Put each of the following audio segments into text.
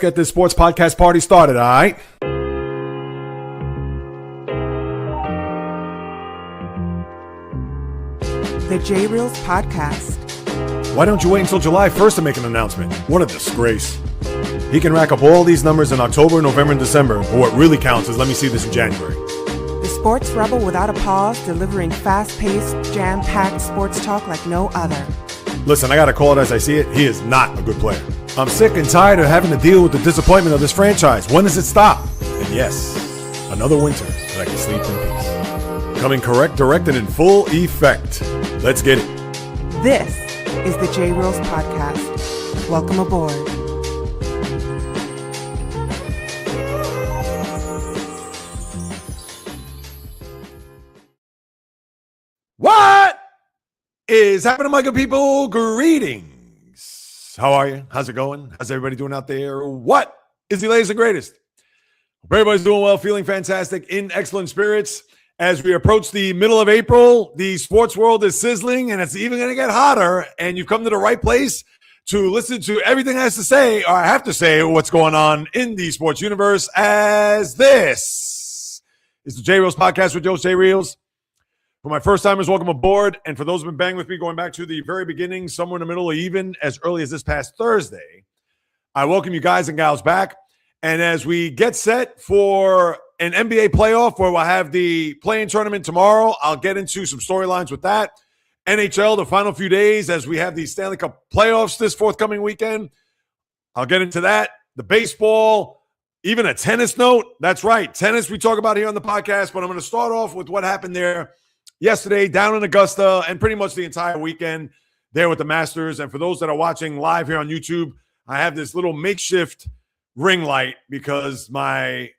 Get this sports podcast party started, all right? The JAYREELZ podcast. Why don't you wait until July 1st to make an announcement? What a disgrace. He can rack up all these numbers in October, November, and December, but what really counts is let me see this in January. The sports rebel without a pause, delivering fast-paced, jam-packed sports talk like no other. Listen, I gotta call it as I see it. He is not a good player. I'm sick and tired of having to deal with the disappointment of this franchise. When does it stop? And yes, another winter that I can sleep in peace. Coming correct, direct, and in full effect. Let's get it. This is the JAYREELZ podcast. Welcome aboard. What is happening, my good people? Greetings. How are you? How's it going? How's everybody doing out there? What is the latest and greatest? Hope everybody's doing well, feeling fantastic, in excellent spirits. As we approach the middle of April, the sports world is sizzling, and it's even going to get hotter. And you've come to the right place to listen to everything I have to say, or I have to say what's going on in the sports universe, as this is the JAYREELZ podcast with JAYREELZ. For my first timers, welcome aboard. And for those who've been banging with me going back to the very beginning, somewhere in the middle, or even as early as this past Thursday, I welcome you guys and gals back. And as we get set for an NBA playoff where we'll have the play-in tournament tomorrow, I'll get into some storylines with that. NHL, the final few days as we have the Stanley Cup Playoffs this forthcoming weekend. I'll get into that. The baseball, even a tennis note. That's right. Tennis we talk about here on the podcast, but I'm going to start off with what happened there yesterday down in Augusta and pretty much the entire weekend there with the Masters. And for those that are watching live here on YouTube, I have this little makeshift ring light because my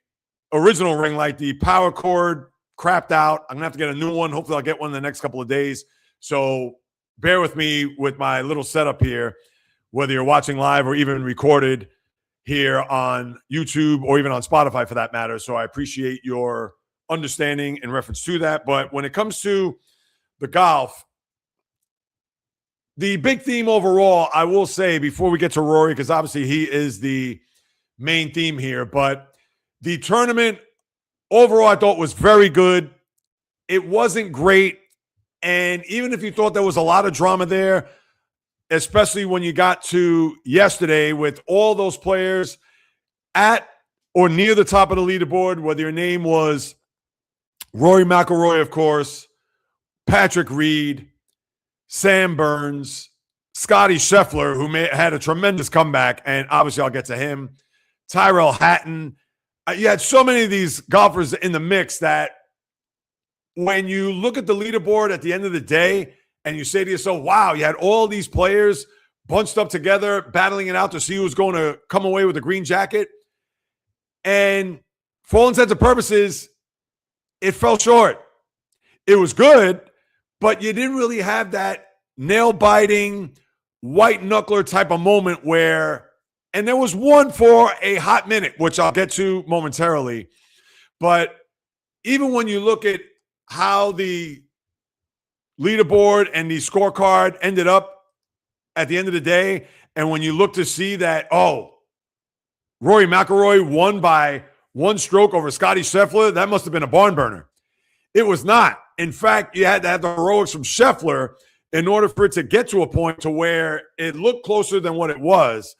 original ring light, the power cord, crapped out. I'm going to have to get a new one. Hopefully I'll get one in the next couple of days. So bear with me with my little setup here, whether you're watching live or even recorded here on YouTube or even on Spotify for that matter. So I appreciate your understanding in reference to that. But when it comes to the golf, the big theme overall, I will say before we get to Rory, because obviously he is the main theme here, but the tournament overall I thought was very good. It wasn't great. And even if you thought there was a lot of drama there, especially when you got to yesterday with all those players at or near the top of the leaderboard, whether your name was Rory McIlroy, of course, Patrick Reed, Sam Burns, Scotty Scheffler, who had a tremendous comeback, and obviously I'll get to him, Tyrell Hatton. You had so many of these golfers in the mix that when you look at the leaderboard at the end of the day and you say to yourself, wow, you had all these players bunched up together, battling it out to see who's going to come away with a green jacket. And for all intents and purposes, it fell short. It was good, but you didn't really have that nail-biting, white-knuckler type of moment where, and there was one for a hot minute, which I'll get to momentarily, but even when you look at how the leaderboard and the scorecard ended up at the end of the day, and when you look to see that, oh, Rory McIlroy won by one stroke over Scotty Scheffler, that must have been a barn burner. It was not. In fact, you had to have the heroics from Scheffler in order for it to get to a point to where it looked closer than what it was.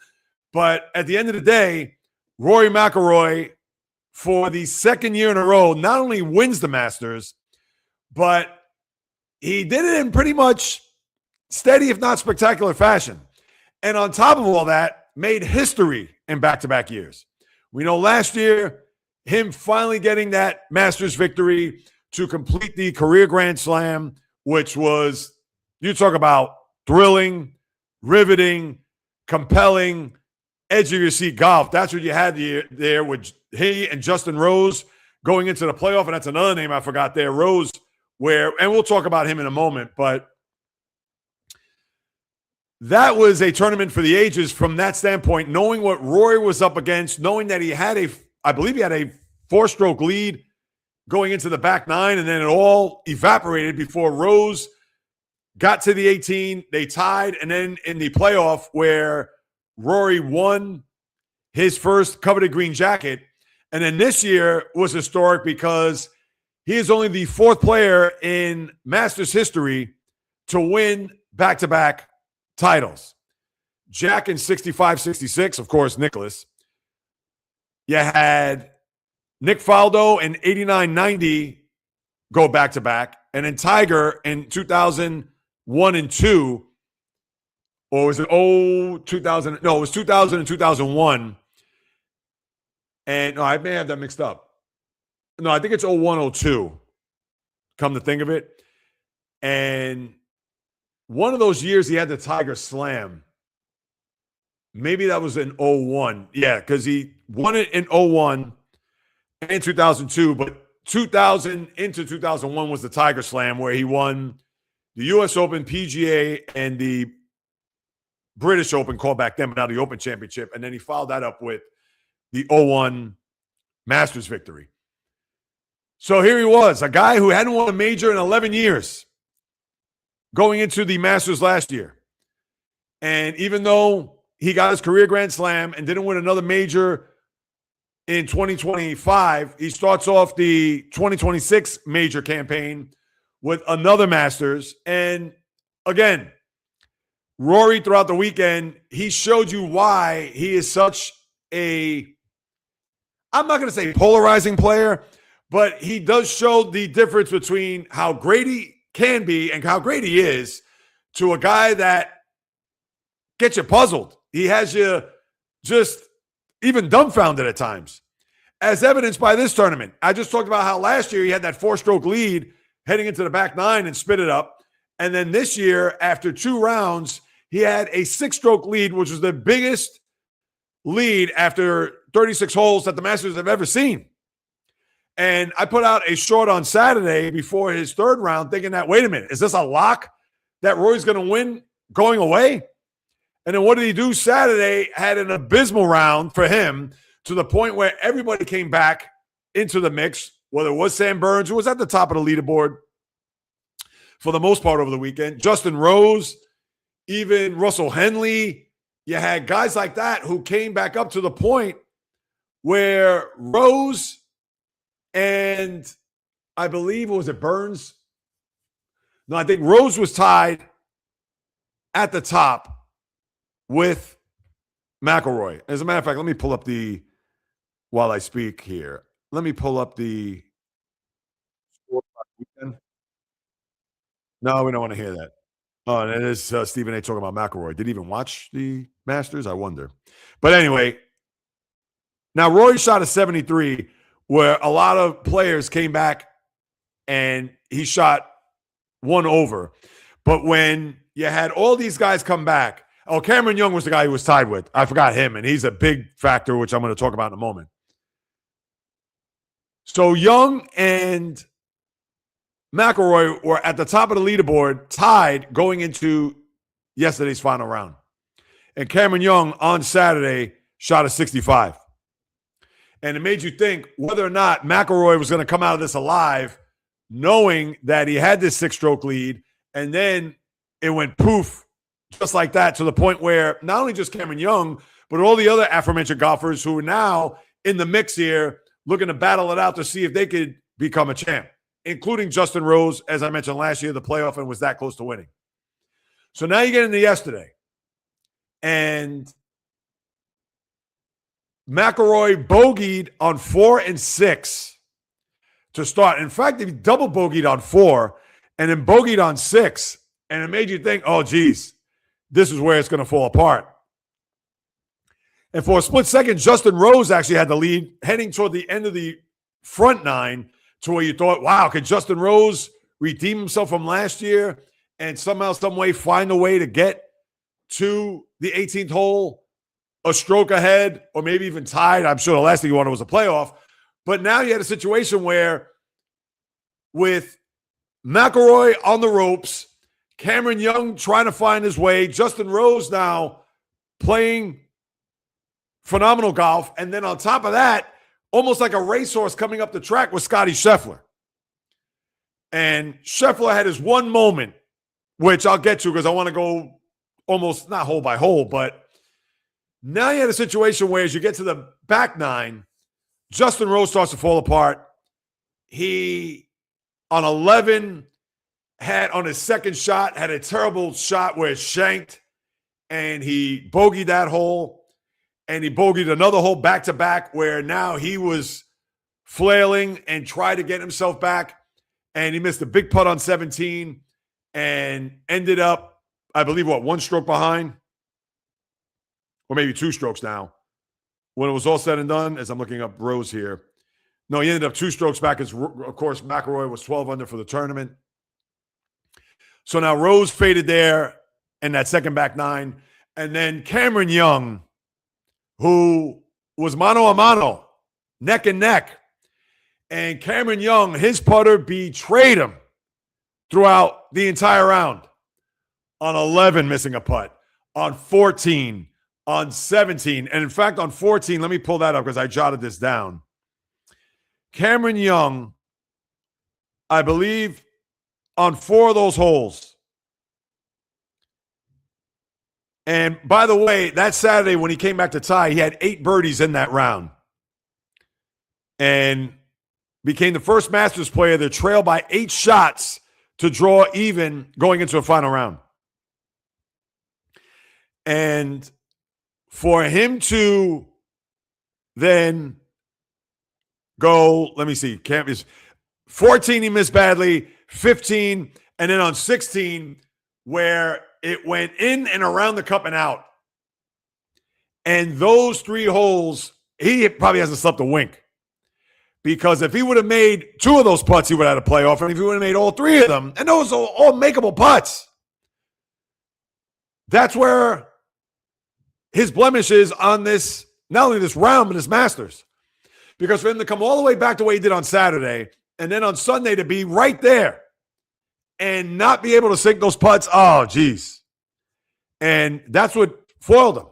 But at the end of the day, Rory McIlroy, for the second year in a row, not only wins the Masters, but he did it in pretty much steady, if not spectacular fashion. And on top of all that, made history in back-to-back years. We know last year, him finally getting that Masters victory to complete the career Grand Slam, which was, you talk about thrilling, riveting, compelling, edge of your seat golf. That's what you had there with he and Justin Rose going into the playoff. And that's another name I forgot there, Rose, and we'll talk about him in a moment, but that was a tournament for the ages from that standpoint, knowing what Rory was up against, knowing that he had I believe he had a 4-stroke lead going into the back nine, and then it all evaporated before Rose got to the 18. They tied, and then in the playoff where Rory won his first coveted green jacket. And then this year was historic because he is only the fourth player in Masters history to win back-to-back titles. Jack in 65-66, of course, Nicklaus. You had Nick Faldo in 89-90 go back-to-back. And then Tiger in 2001 and 2. Or was it 2000? No, it was 2000 and 2001. And no, I may have that mixed up. No, I think it's 01, 02, come to think of it. And one of those years he had the Tiger Slam. Maybe that was in 01. Yeah, because he won it in 01 and 2002. But 2000 into 2001 was the Tiger Slam where he won the U.S. Open, PGA, and the British Open, called back then, but now the Open Championship. And then he followed that up with the 01 Masters victory. So here he was, a guy who hadn't won a major in 11 years going into the Masters last year. And even though he got his career Grand Slam and didn't win another major in 2025, he starts off the 2026 major campaign with another Masters. And again, Rory, throughout the weekend, he showed you why he is such a, I'm not going to say polarizing player, but he does show the difference between how great he can be and how great he is to a guy that gets you puzzled. He has you just even dumbfounded at times, as evidenced by this tournament. I just talked about how last year he had that 4-stroke lead heading into the back nine and spit it up. And then this year, after 2 rounds, he had a 6-stroke lead, which was the biggest lead after 36 holes that the Masters have ever seen. And I put out a short on Saturday before his 3rd round thinking that, wait a minute, is this a lock that Rory's going to win going away? And then what did he do Saturday? Had an abysmal round for him to the point where everybody came back into the mix, whether it was Sam Burns, who was at the top of the leaderboard for the most part over the weekend, Justin Rose, even Russell Henley. You had guys like that who came back up to the point where Rose and I believe, was it Burns? No, I think Rose was tied at the top with McIlroy. As a matter of fact, let me pull up while I speak here. Let me pull up the weekend. No, we don't want to hear that. Oh, and it is Stephen A. talking about McIlroy. Did he even watch the Masters? I wonder. But anyway, now Rory shot a 73 where a lot of players came back and he shot 1 over. But when you had all these guys come back, Cameron Young was the guy he was tied with. I forgot him, and he's a big factor, which I'm going to talk about in a moment. So Young and McIlroy were at the top of the leaderboard, tied going into yesterday's final round. And Cameron Young on Saturday shot a 65. And it made you think whether or not McIlroy was going to come out of this alive, knowing that he had this 6-stroke lead, and then it went poof, just like that, to the point where not only just Cameron Young, but all the other aforementioned golfers who are now in the mix here, looking to battle it out to see if they could become a champ, including Justin Rose, as I mentioned last year, the playoff, and was that close to winning. So now you get into yesterday, and McIlroy bogeyed on 4 and 6 to start. In fact, he double bogeyed on 4 and then bogeyed on 6. And it made you think, oh, geez, this is where it's going to fall apart. And for a split second, Justin Rose actually had the lead heading toward the end of the front 9 to where you thought, wow, could Justin Rose redeem himself from last year and somehow, some way find a way to get to the 18th hole a stroke ahead or maybe even tied? I'm sure the last thing you wanted was a playoff. But now you had a situation where with McIlroy on the ropes, Cameron Young trying to find his way, Justin Rose now playing phenomenal golf, and then on top of that, almost like a racehorse coming up the track with Scottie Scheffler. And Scheffler had his one moment, which I'll get to because I want to go almost not hole by hole, but Now you had a situation where as you get to the back nine, Justin Rose starts to fall apart. He, on 11, had on his second shot, had a terrible shot where it shanked, and he bogeyed that hole, and he bogeyed another hole back-to-back where now he was flailing and tried to get himself back, and he missed a big putt on 17 and ended up, I believe, one stroke behind? Or maybe 2 strokes now. When it was all said and done, as I'm looking up Rose here. No, he ended up 2 strokes back. As, of course, McIlroy was 12 under for the tournament. So now Rose faded there in that second back nine. And then Cameron Young, who was mano a mano, neck and neck. And Cameron Young, his putter betrayed him throughout the entire round. On 11, missing a putt. On 14, on 17, and in fact, on 14, let me pull that up because I jotted this down. Cameron Young, I believe, on 4 of those holes. And by the way, that Saturday when he came back to tie, he had 8 birdies in that round. And became the first Masters player to trail by 8 shots to draw even going into a final round. And for him to then go, let me see, 14 he missed badly, 15, and then on 16 where it went in and around the cup and out. And those 3 holes, he probably hasn't slept a wink. Because if he would have made 2 of those putts, he would have had a playoff. And if he would have made all 3 of them, and those are all makeable putts, that's where his blemish is on this, not only this round, but this Masters. Because for him to come all the way back to what he did on Saturday, and then on Sunday to be right there and not be able to sink those putts, oh, geez. And that's what foiled him.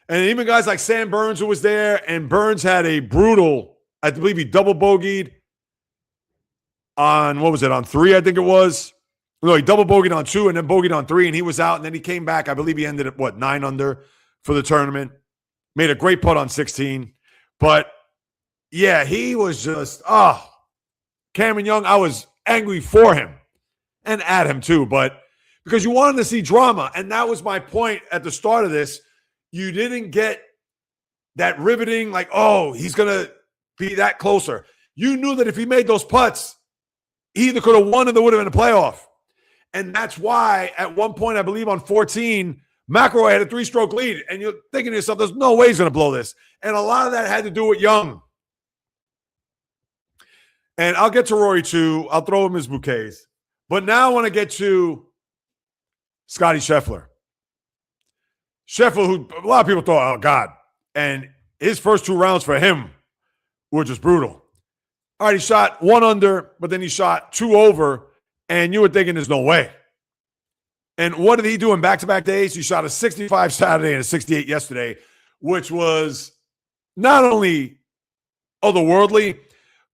And even guys like Sam Burns, who was there, and Burns had a brutal, I believe he double bogeyed on, on 3, I think it was. No, he double bogeyed on 2 and then bogeyed on 3, and he was out. And then he came back. I believe he ended at, 9 under for the tournament. Made a great putt on 16. But, yeah, he was just, Cameron Young, I was angry for him and at him too. But because you wanted to see drama, and that was my point at the start of this. You didn't get that riveting, like, oh, he's going to be that closer. You knew that if he made those putts, he either could have won or there would have been a playoff. And that's why at one point, I believe on 14, McIlroy had a 3-stroke lead. And you're thinking to yourself, there's no way he's going to blow this. And a lot of that had to do with Young. And I'll get to Rory too. I'll throw him his bouquets. But now I want to get to Scottie Scheffler. Scheffler, who a lot of people thought, oh, God. And his first 2 rounds for him were just brutal. All right, he shot 1 under, but then he shot 2 over. And you were thinking there's no way. And what did he do in back-to-back days? He shot a 65 Saturday and a 68 yesterday, which was not only otherworldly,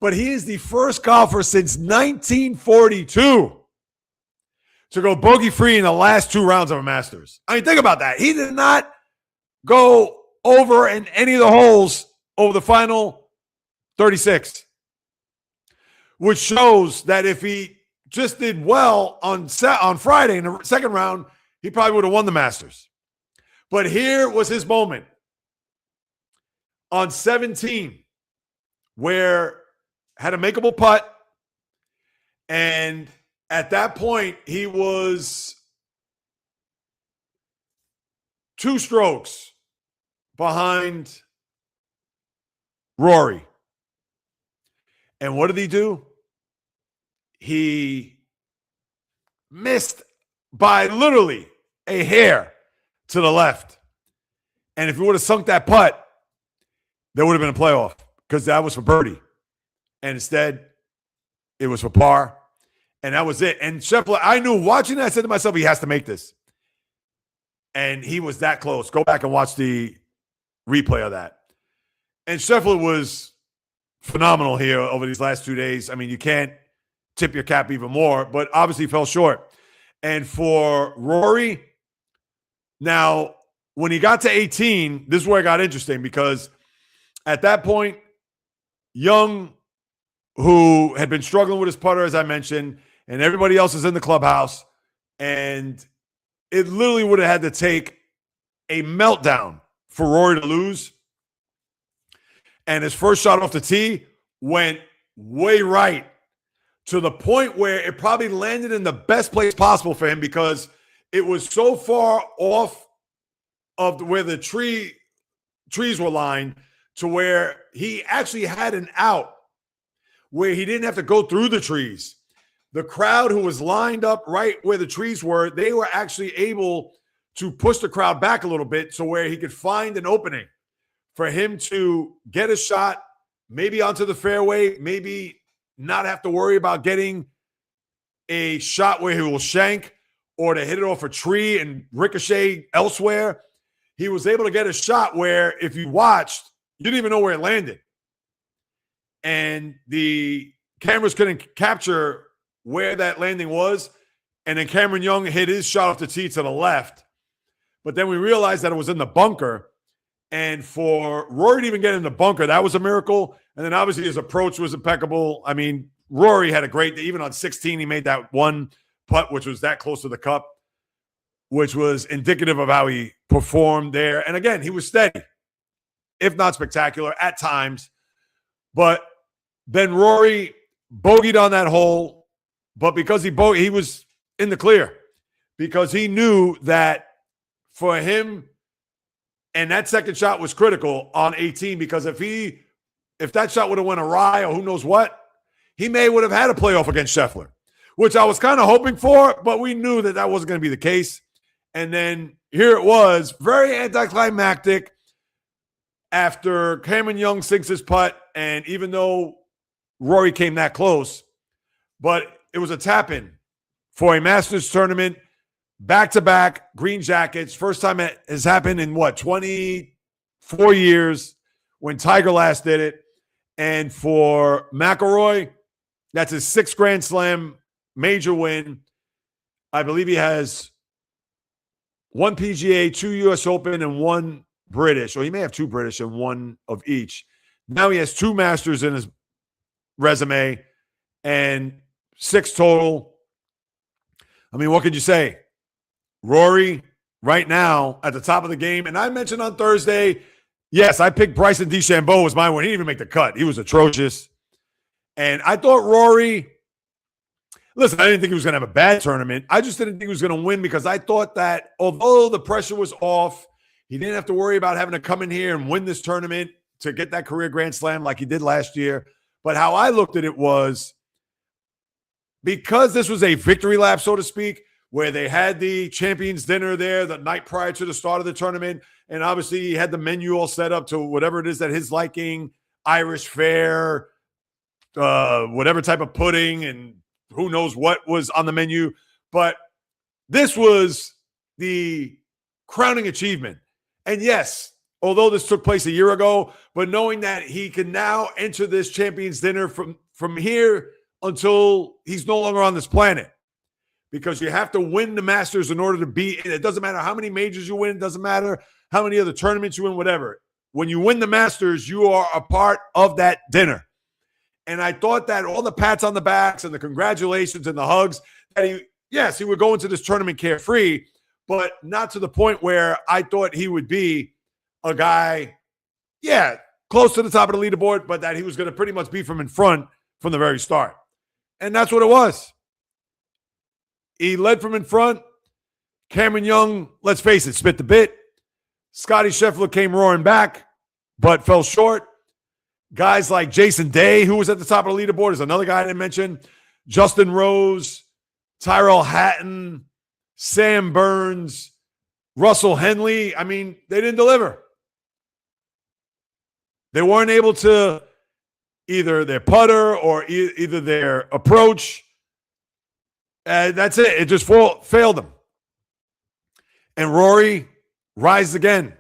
but he is the first golfer since 1942 to go bogey-free in the last 2 rounds of a Masters. I mean, think about that. He did not go over in any of the holes over the final 36, which shows that if he just did well on Friday in the second round, he probably would have won the Masters. But here was his moment on 17, where had a makeable putt, and at that point he was 2 strokes behind Rory. And what did he do? He missed by literally a hair to the left. And if he would have sunk that putt, there would have been a playoff because that was for birdie. And instead, it was for par. And that was it. And Scheffler, I knew watching that, I said to myself, he has to make this. And he was that close. Go back and watch the replay of that. And Scheffler was phenomenal here over these last 2 days. I mean, you can't tip your cap even more, but obviously fell short. And for Rory, now when he got to 18, this is where it got interesting because at that point, Young, who had been struggling with his putter, as I mentioned, and everybody else is in the clubhouse, and it literally would have had to take a meltdown for Rory to lose. And his first shot off the tee went way right to the point where it probably landed in the best place possible for him because it was so far off of where the trees were lined to where he actually had an out where he didn't have to go through the trees. The crowd who was lined up right where the trees were, they were actually able to push the crowd back a little bit to where he could find an opening for him to get a shot, maybe onto the fairway, maybe not have to worry about getting a shot where he will shank or to hit it off a tree and ricochet elsewhere. He was able to get a shot where if you watched, you didn't even know where it landed. And the cameras couldn't capture where that landing was. And then Cameron Young hit his shot off the tee to the left. But then we realized that it was in the bunker. And for Rory to even get in the bunker, that was a miracle. And then obviously his approach was impeccable. I mean, Rory had a great day. Even on 16, he made that one putt, which was that close to the cup, which was indicative of how he performed there. And again, he was steady, if not spectacular at times. But then Rory bogeyed on that hole. But because he was in the clear, because he knew that for him, and that second shot was critical on 18, because if that shot would have went awry or who knows what, he would have had a playoff against Scheffler, which I was kind of hoping for, but we knew that wasn't going to be the case. And then here it was, very anticlimactic after Cameron Young sinks his putt, and even though Rory came that close, but it was a tap-in for a Masters tournament, back-to-back green jackets. First time it has happened in, 24 years when Tiger last did it. And for McIlroy, that's his 6th Grand Slam major win. I believe he has 1 PGA, 2 U.S. Open, and 1 British. Or he may have 2 British and 1 of each. Now he has 2 Masters in his resume and 6 total. I mean, what could you say? Rory, right now, at the top of the game. And I mentioned on Thursday, yes, I picked Bryson DeChambeau as my one. He didn't even make the cut. He was atrocious. And I thought Rory, listen, I didn't think he was going to have a bad tournament. I just didn't think he was going to win because I thought that although the pressure was off, he didn't have to worry about having to come in here and win this tournament to get that career Grand Slam like he did last year. But how I looked at it was, because this was a victory lap, so to speak, where they had the champions dinner there the night prior to the start of the tournament. And obviously he had the menu all set up to whatever it is that his liking, Irish fare, whatever type of pudding, and who knows what was on the menu. But this was the crowning achievement. And yes, although this took place a year ago, but knowing that he can now enter this champions dinner from here until he's no longer on this planet. Because you have to win the Masters in order to be in. It doesn't matter how many majors you win. It doesn't matter how many other tournaments you win, whatever. When you win the Masters, you are a part of that dinner. And I thought that all the pats on the backs and the congratulations and the hugs, that he would go into this tournament carefree, but not to the point where I thought he would be a guy, close to the top of the leaderboard, but that he was going to pretty much be from in front from the very start. And that's what it was. He led from in front. Cameron Young, let's face it, spit the bit. Scottie Scheffler came roaring back, but fell short. Guys like Jason Day, who was at the top of the leaderboard, is another guy I didn't mention. Justin Rose, Tyrell Hatton, Sam Burns, Russell Henley. I mean, they didn't deliver. They weren't able to either their putter or either their approach. That's it. It just failed them. And Rory rises again.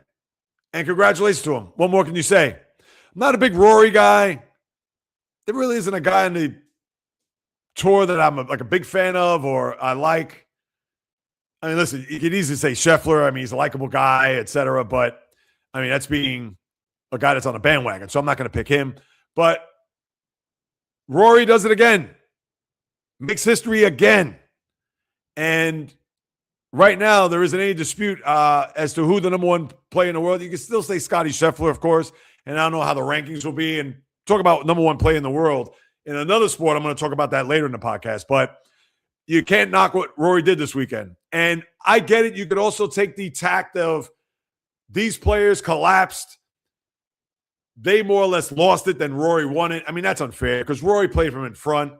And congratulations to him. What more can you say? I'm not a big Rory guy. There really isn't a guy on the tour that I'm a big fan of or I like. I mean, listen, you could easily say Scheffler. I mean, he's a likable guy, et cetera. But, I mean, that's being a guy that's on a bandwagon. So I'm not going to pick him. But Rory does it again. Makes history again. And right now, there isn't any dispute as to who the number one player in the world. You can still say Scottie Scheffler, of course. And I don't know how the rankings will be. And talk about number one player in the world. In another sport, I'm going to talk about that later in the podcast. But you can't knock what Rory did this weekend. And I get it. You could also take the tact of these players collapsed. They more or less lost it, then Rory won it. I mean, that's unfair because Rory played from in front.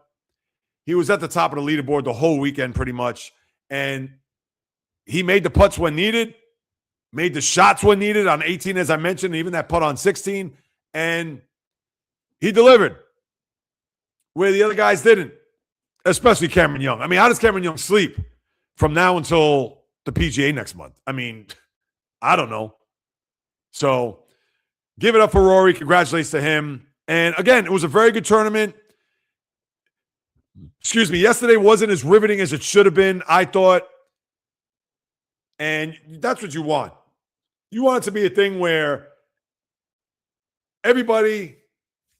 He was at the top of the leaderboard the whole weekend pretty much. And he made the putts when needed, made the shots when needed on 18, as I mentioned, even that putt on 16. And he delivered where the other guys didn't, especially Cameron Young. I mean, how does Cameron Young sleep from now until the PGA next month? I mean, I don't know. So give it up for Rory. Congratulations to him. And again, it was a very good tournament. Excuse me. Yesterday wasn't as riveting as it should have been, I thought. And that's what you want. You want it to be a thing where everybody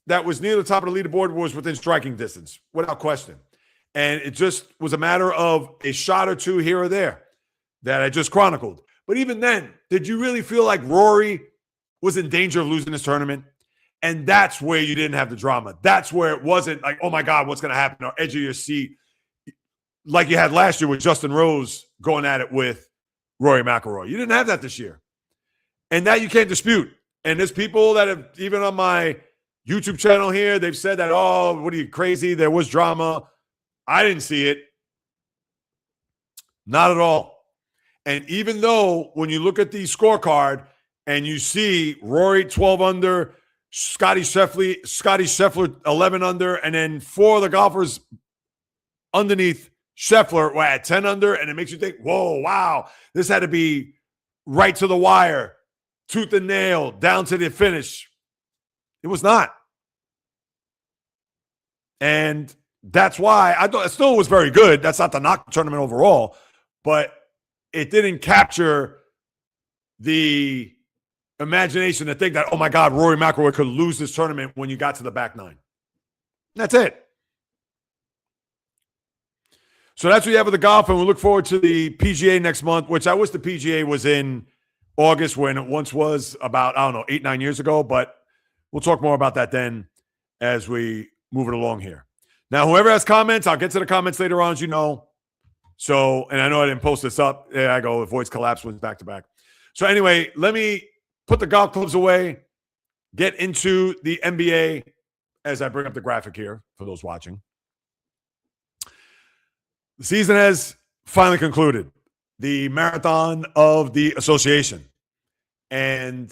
that was near the top of the leaderboard was within striking distance, without question. And it just was a matter of a shot or two here or there that I just chronicled. But even then, did you really feel like Rory was in danger of losing this tournament? And that's where you didn't have the drama. That's where it wasn't like, oh my God, what's going to happen? Or edge of your seat, like you had last year with Justin Rose going at it with Rory McIlroy. You didn't have that this year. And that you can't dispute. And there's people that have, even on my YouTube channel here, they've said that, oh, what are you, crazy? There was drama. I didn't see it. Not at all. And even though when you look at the scorecard and you see Rory 12 under, Scottie Scheffler 11 under, and then four of the golfers underneath Scheffler were at 10 under, and it makes you think, whoa, wow, this had to be right to the wire, tooth and nail, down to the finish. It was not. And that's why I thought it still was very good. That's not the knock tournament overall, but it didn't capture the imagination to think that, oh my God, Rory McIlroy could lose this tournament when you got to the back nine. That's it. So that's what you have with the golf, and we look forward to the PGA next month, which I wish the PGA was in August when it once was about, 8-9 years ago, but we'll talk more about that then as we move it along here. Now, whoever has comments, I'll get to the comments later on, as you know. So, and I know I didn't post this up. There I go. Avoids collapse wins back to back. So anyway, let me put the golf clubs away, get into the NBA as I bring up the graphic here for those watching. The season has finally concluded. The marathon of the association. And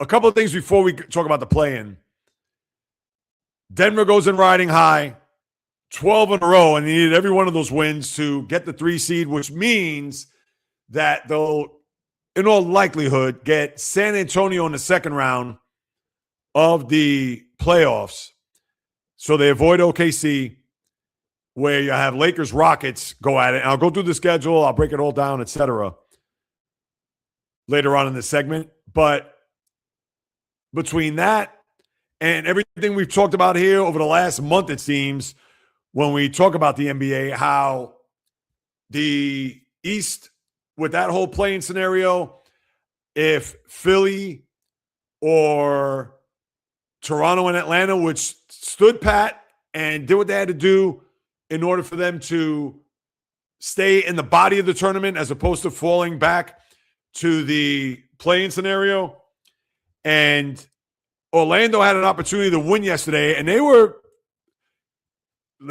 a couple of things before we talk about the play-in. Denver goes in riding high, 12 in a row, and they needed every one of those wins to get the 3 seed, which means that they'll, in all likelihood, get San Antonio in the second round of the playoffs. So they avoid OKC, where you have Lakers, Rockets go at it. And I'll go through the schedule. I'll break it all down, etc. later on in this segment. But between that and everything we've talked about here over the last month, it seems, when we talk about the NBA, how the East, with that whole playing scenario, if Philly or Toronto and Atlanta, which stood pat and did what they had to do in order for them to stay in the body of the tournament as opposed to falling back to the playing scenario. And Orlando had an opportunity to win yesterday, and they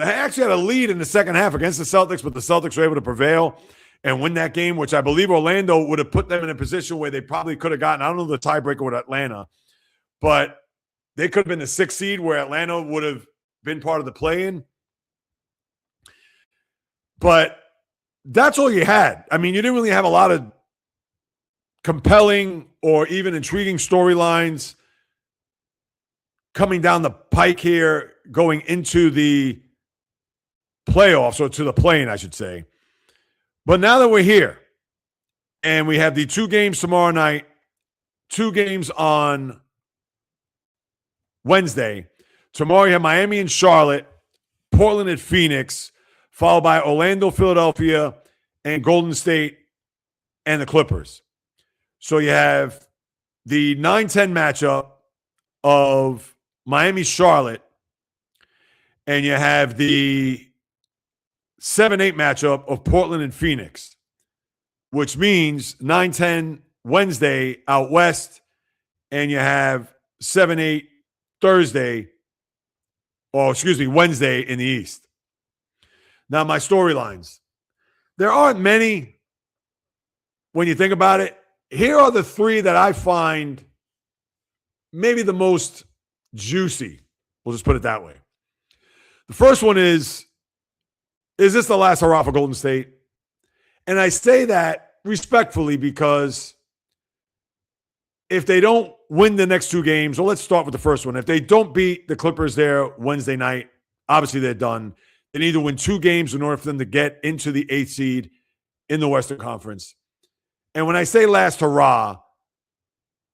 actually had a lead in the second half against the Celtics, but the Celtics were able to prevail and win that game, which I believe Orlando would have put them in a position where they probably could have gotten, I don't know the tiebreaker with Atlanta, but they could have been the 6th seed where Atlanta would have been part of the play-in. But that's all you had. I mean, you didn't really have a lot of compelling or even intriguing storylines coming down the pike here going into the playoffs, or to the play-in, I should say. But now that we're here and we have the 2 games tomorrow night, 2 games on Wednesday. Tomorrow you have Miami and Charlotte, Portland and Phoenix, followed by Orlando, Philadelphia, and Golden State and the Clippers. So you have the 9-10 matchup of Miami-Charlotte, and you have the 7-8 matchup of Portland and Phoenix, which means 9-10 Wednesday out west, and you have 7-8 Thursday, or excuse me, Wednesday in the East. Now, my storylines. There aren't many when you think about it. Here are the 3 that I find maybe the most juicy. We'll just put it that way. The first one is this the last hurrah for Golden State? And I say that respectfully because if they don't win the next 2 games, well, let's start with the first one. If they don't beat the Clippers there Wednesday night, obviously they're done. They need to win 2 games in order for them to get into the 8th seed in the Western Conference. And when I say last hurrah,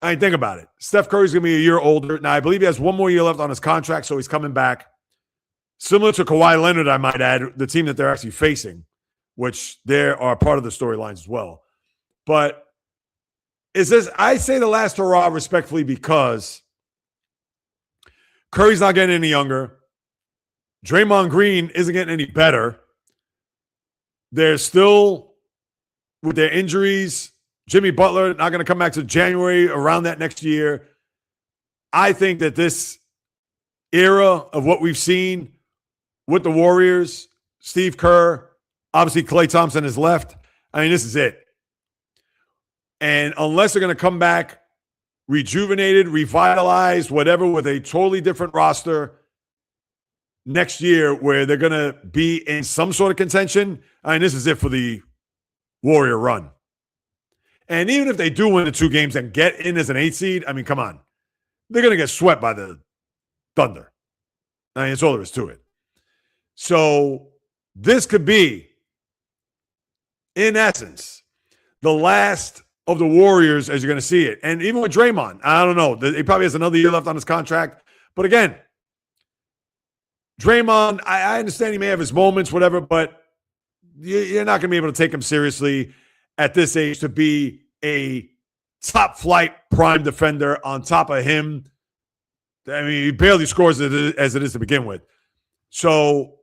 I mean, think about it. Steph Curry's going to be a year older. Now, I believe he has 1 more year left on his contract, so he's coming back. Similar to Kawhi Leonard, I might add, the team that they're actually facing, which they are part of the storylines as well. But I say the last hurrah respectfully because Curry's not getting any younger. Draymond Green isn't getting any better. They're still, with their injuries, Jimmy Butler not going to come back to January around that next year. I think that this era of what we've seen with the Warriors, Steve Kerr, obviously Klay Thompson has left. I mean, this is it. And unless they're going to come back rejuvenated, revitalized, whatever, with a totally different roster next year where they're going to be in some sort of contention, I mean, this is it for the Warrior run. And even if they do win the 2 games and get in as an 8 seed, I mean, come on. They're going to get swept by the Thunder. I mean, that's all there is to it. So this could be, in essence, the last of the Warriors as you're going to see it. And even with Draymond, I don't know. He probably has another year left on his contract. But again, Draymond, I understand he may have his moments, whatever, but you're not going to be able to take him seriously at this age to be a top flight prime defender on top of him. I mean, he barely scores as it is to begin with. So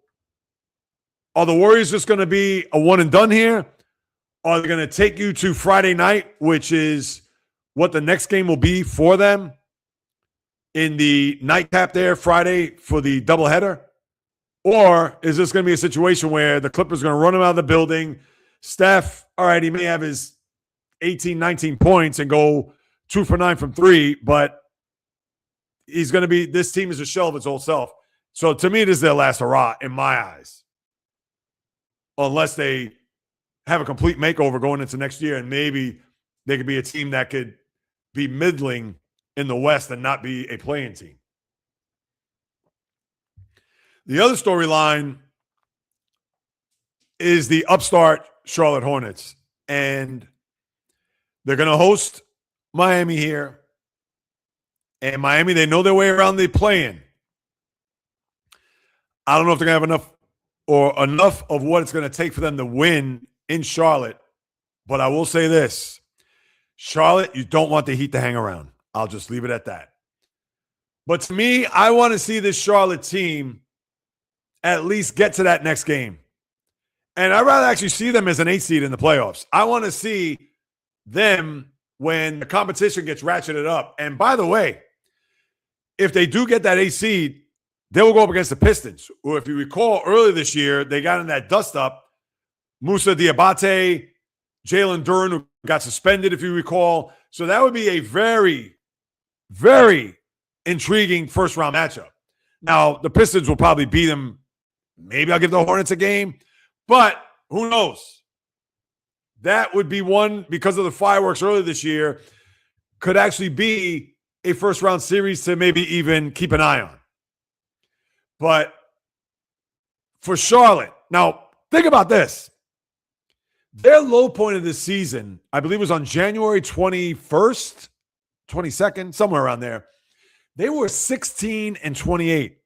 are the Warriors just going to be a one and done here? Are they going to take you to Friday night, which is what the next game will be for them in the nightcap there Friday for the doubleheader? Or is this going to be a situation where the Clippers are going to run him out of the building? Steph, all right, he may have his 18, 19 points and go 2 for 9 from 3, but he's going to be, this team is a shell of its old self. So to me, this is their last hurrah in my eyes. Unless they have a complete makeover going into next year, and maybe they could be a team that could be middling in the West and not be a play-in team. The other storyline is the upstart Charlotte Hornets, and they're going to host Miami here. And Miami, they know their way around the play-in. I don't know if they're going to have enough of what it's going to take for them to win in Charlotte. But I will say this. Charlotte, you don't want the Heat to hang around. I'll just leave it at that. But to me, I want to see this Charlotte team at least get to that next game. And I'd rather actually see them as an 8 seed in the playoffs. I want to see them when the competition gets ratcheted up. And by the way, if they do get that 8 seed, they will go up against the Pistons, who, if you recall, earlier this year, they got in that dust-up. Musa Diabate, Jalen Duren, who got suspended, if you recall. So that would be a very, very intriguing first-round matchup. Now, the Pistons will probably beat them. Maybe I'll give the Hornets a game. But who knows? That would be one, because of the fireworks earlier this year, could actually be a first-round series to maybe even keep an eye on. But for Charlotte, now think about this. Their low point of this season, I believe, was on January 21st, 22nd, somewhere around there. They were 16-28.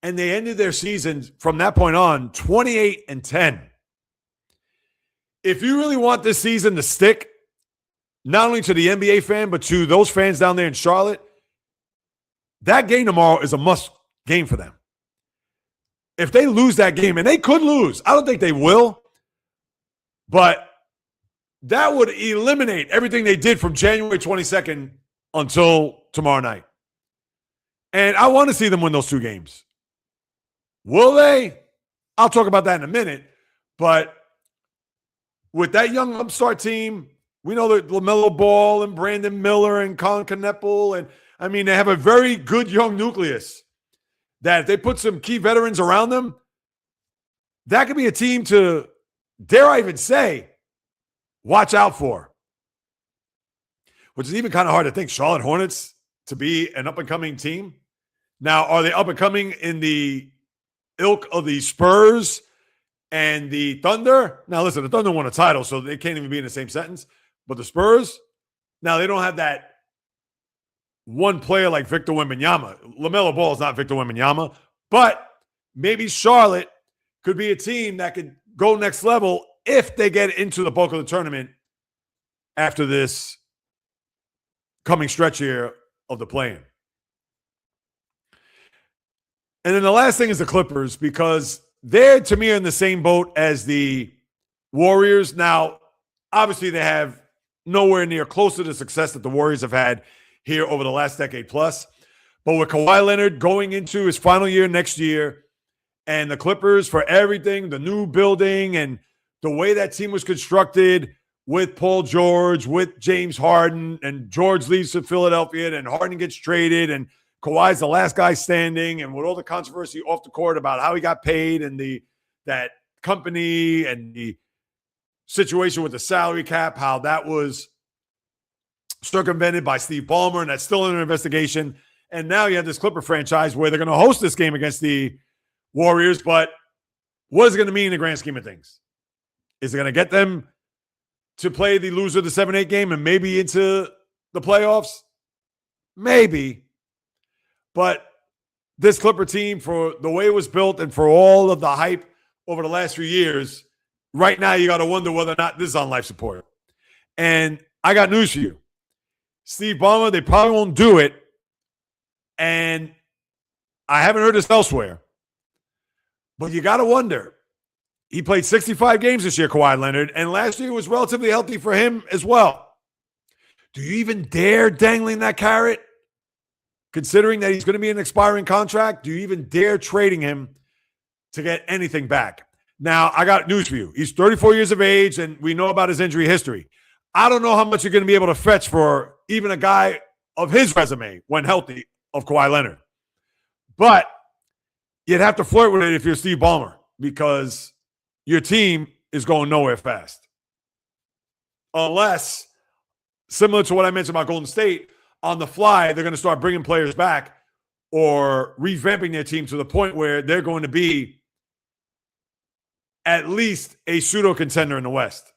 And they ended their season from that point on 28-10. If you really want this season to stick, not only to the NBA fan, but to those fans down there in Charlotte, that game tomorrow is a must game for them. If they lose that game, and they could lose, I don't think they will, but that would eliminate everything they did from January 22nd until tomorrow night. And I want to see them win those 2 games. Will they? I'll talk about that in a minute. But with that young upstart team, we know that LaMelo Ball and Brandon Miller and Colin Kneppel, and I mean, they have a very good young nucleus that if they put some key veterans around them, that could be a team to, dare I even say, watch out for. Which is even kind of hard to think, Charlotte Hornets to be an up-and-coming team. Now, are they up-and-coming in the ilk of the Spurs and the Thunder? Now, listen, the Thunder won a title, so they can't even be in the same sentence. But the Spurs, now they don't have that one player like Victor Wembanyama. LaMelo Ball is not Victor Wembanyama, but maybe Charlotte could be a team that could go next level if they get into the bulk of the tournament after this coming stretch here of the play-in. And then the last thing is the Clippers, because they're, to me, in the same boat as the Warriors. Now, obviously, they have nowhere near close to the success that the Warriors have had here over the last decade plus. But with Kawhi Leonard going into his final year next year, and the Clippers, for everything, the new building and the way that team was constructed with Paul George, with James Harden, and George leaves to Philadelphia, and Harden gets traded, and Kawhi's the last guy standing, and with all the controversy off the court about how he got paid and that company and the situation with the salary cap, how that was circumvented by Steve Ballmer, and that's still under investigation. And now you have this Clipper franchise where they're going to host this game against the Warriors, but what is it going to mean in the grand scheme of things? Is it going to get them to play the loser of the 7-8 game and maybe into the playoffs? Maybe. But this Clipper team, for the way it was built and for all of the hype over the last few years, right now you got to wonder whether or not this is on life support. And I got news for you. Steve Ballmer, they probably won't do it. And I haven't heard this elsewhere. But you got to wonder. He played 65 games this year, Kawhi Leonard, and last year was relatively healthy for him as well. Do you even dare dangling that carrot? Considering that he's going to be an expiring contract, do you even dare trading him to get anything back? Now, I got news for you. He's 34 years of age, and we know about his injury history. I don't know how much you're going to be able to fetch for even a guy of his resume, when healthy, of Kawhi Leonard. But you'd have to flirt with it if you're Steve Ballmer, because your team is going nowhere fast. Unless, similar to what I mentioned about Golden State, on the fly, they're going to start bringing players back or revamping their team to the point where they're going to be at least a pseudo contender in the West.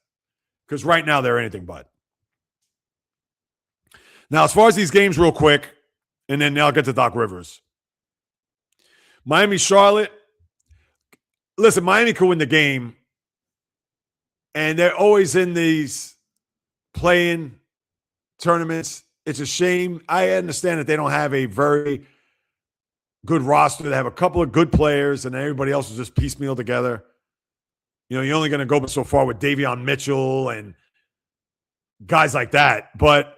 Because right now they're anything but. Now, as far as these games, real quick, and then I'll get to Doc Rivers. Miami, Charlotte. Listen, Miami could win the game. And they're always in these play-in tournaments. It's a shame. I understand that they don't have a very good roster. They have a couple of good players, and everybody else is just piecemeal together. You know, you're only going to go so far with Davion Mitchell and guys like that. But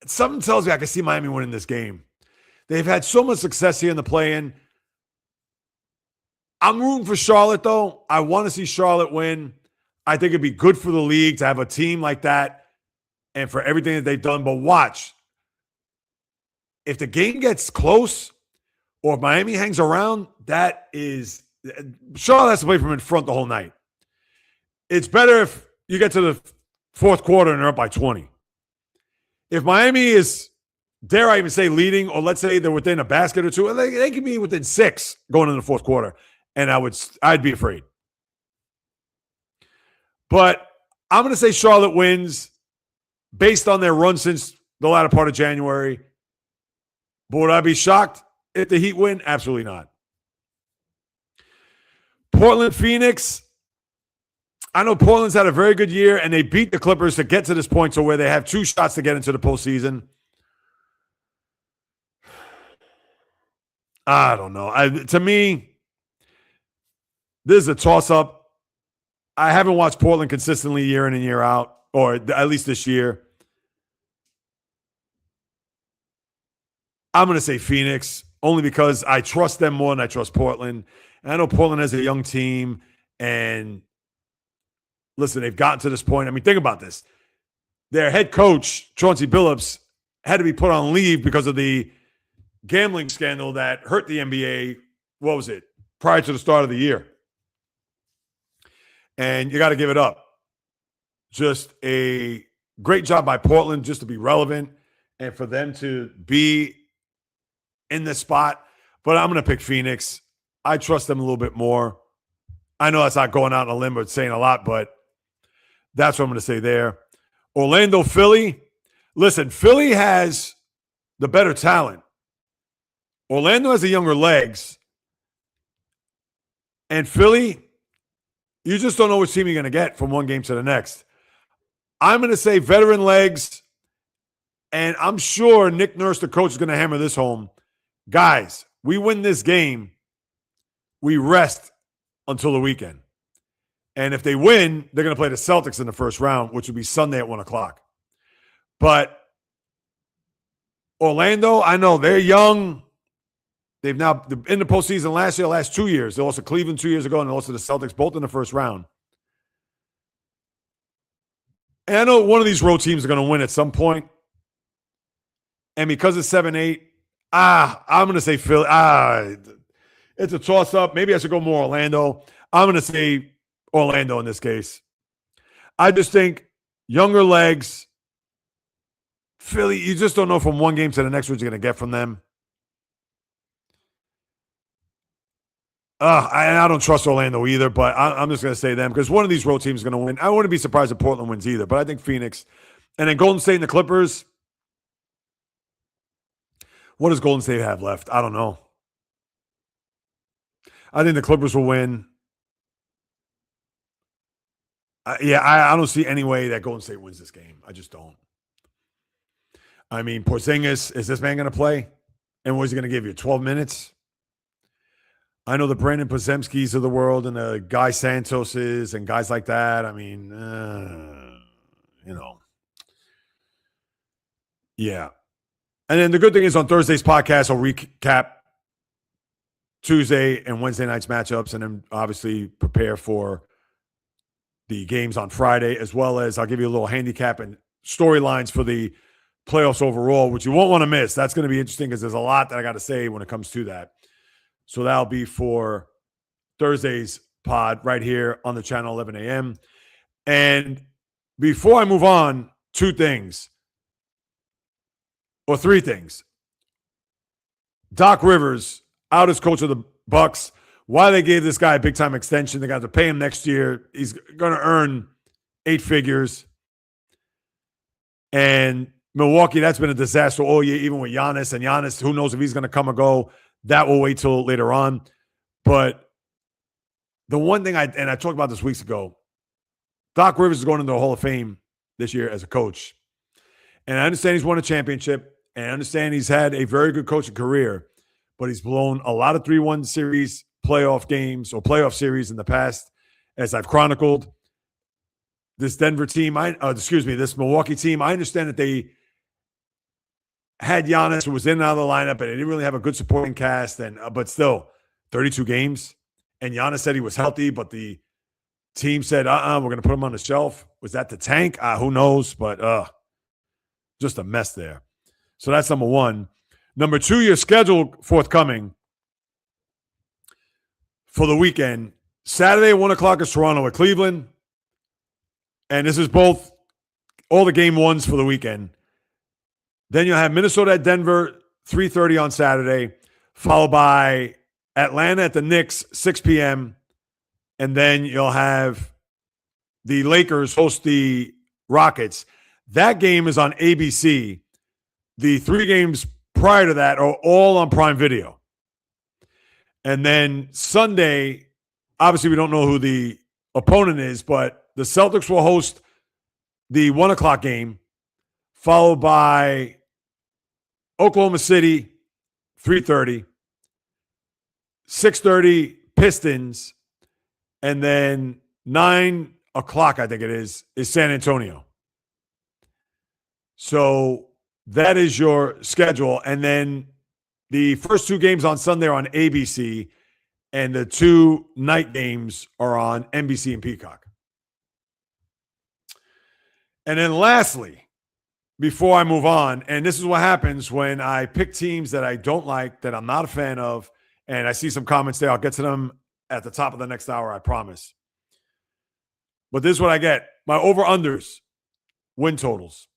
something tells me I can see Miami winning this game. They've had so much success here in the play-in. I'm rooting for Charlotte, though. I want to see Charlotte win. I think it'd be good for the league to have a team like that and for everything that they've done. But watch. If the game gets close or if Miami hangs around, that is – Charlotte has to play from in front the whole night. It's better if you get to the fourth quarter and they're up by 20. If Miami is, dare I even say, leading, or let's say they're within a basket or two, they can be within 6 going into the fourth quarter. and I'd be afraid. But I'm going to say Charlotte wins based on their run since the latter part of January. But would I be shocked if the Heat win? Absolutely not. Portland, Phoenix. I know Portland's had a very good year, and they beat the Clippers to get to this point to where they have 2 shots to get into the postseason. I don't know. To me, this is a toss-up. I haven't watched Portland consistently year in and year out, or at least this year. I'm going to say Phoenix, only because I trust them more than I trust Portland. And I know Portland has a young team, and listen, they've gotten to this point. I mean, think about this. Their head coach, Chauncey Billups, had to be put on leave because of the gambling scandal that hurt the NBA, what was it, prior to the start of the year. And you got to give it up. Just a great job by Portland just to be relevant and for them to be in this spot. But I'm going to pick Phoenix. I trust them a little bit more. I know that's not going out on a limb or saying a lot, but that's what I'm going to say there. Orlando, Philly. Listen, Philly has the better talent. Orlando has the younger legs. And Philly, you just don't know which team you're going to get from one game to the next. I'm going to say veteran legs, and I'm sure Nick Nurse, the coach, is going to hammer this home. Guys, we win this game, we rest until the weekend. And if they win, they're going to play the Celtics in the first round, which will be Sunday at 1 o'clock. But Orlando, I know they're young. They've now in the postseason last 2 years. They lost to Cleveland 2 years ago, and they lost to the Celtics both in the first round. And I know one of these road teams are going to win at some point. And because it's 7-8, I'm going to say Philly. It's a toss-up. Maybe I should go more Orlando. I'm going to say Orlando in this case. I just think younger legs, Philly, you just don't know from one game to the next what you're going to get from them. I don't trust Orlando either, but I'm just going to say them because one of these road teams is going to win. I wouldn't be surprised if Portland wins either, but I think Phoenix. And then Golden State and the Clippers. What does Golden State have left? I don't know. I think the Clippers will win. I don't see any way that Golden State wins this game. I just don't. I mean, Porzingis, is this man going to play? And what is he going to give you, 12 minutes? I know the Brandon Podziemskis of the world and the Guy Santoses and guys like that. I mean, Yeah. And then the good thing is on Thursday's podcast, I'll recap Tuesday and Wednesday night's matchups and then obviously prepare for the games on Friday, as well as I'll give you a little handicap and storylines for the playoffs overall, which you won't want to miss. That's going to be interesting because there's a lot that I got to say when it comes to that. So that'll be for Thursday's pod right here on the channel, 11 a.m. And before I move on, 2 things. Or 3 things. Doc Rivers, out as coach of the Bucks. Why they gave this guy a big-time extension. They got to pay him next year. He's going to earn 8 figures. And Milwaukee, that's been a disaster all year, even with Giannis. And Giannis, who knows if he's going to come or go. That will wait till later on. But the one thing I talked about this weeks ago, Doc Rivers is going into the Hall of Fame this year as a coach. And I understand he's won a championship, and I understand he's had a very good coaching career, but he's blown a lot of 3-1 series playoff games or playoff series in the past, as I've chronicled. This Denver team, this Milwaukee team, I understand that they had Giannis, who was in and out of the lineup, and they didn't really have a good supporting cast, but still, 32 games. And Giannis said he was healthy, but the team said, we're going to put him on the shelf. Was that the tank? Who knows? But just a mess there. So that's number 1. Number 2, your schedule forthcoming for the weekend. Saturday at 1 o'clock is Toronto at Cleveland. And this is both all the game 1s for the weekend. Then you'll have Minnesota at Denver, 3:30 on Saturday, followed by Atlanta at the Knicks, 6 p.m. And then you'll have the Lakers host the Rockets. That game is on ABC. The 3 games prior to that are all on Prime Video. And then Sunday, obviously we don't know who the opponent is, but the Celtics will host the 1 o'clock game, followed by Oklahoma City, 3:30, 6:30 Pistons, and then 9 o'clock, I think it is San Antonio. So that is your schedule. And then the first 2 games on Sunday are on ABC, and the 2 night games are on NBC and Peacock. And then lastly, before I move on, and this is what happens when I pick teams that I don't like, that I'm not a fan of, and I see some comments there. I'll get to them at the top of the next hour, I promise. But this is what I get. My over-unders, win totals.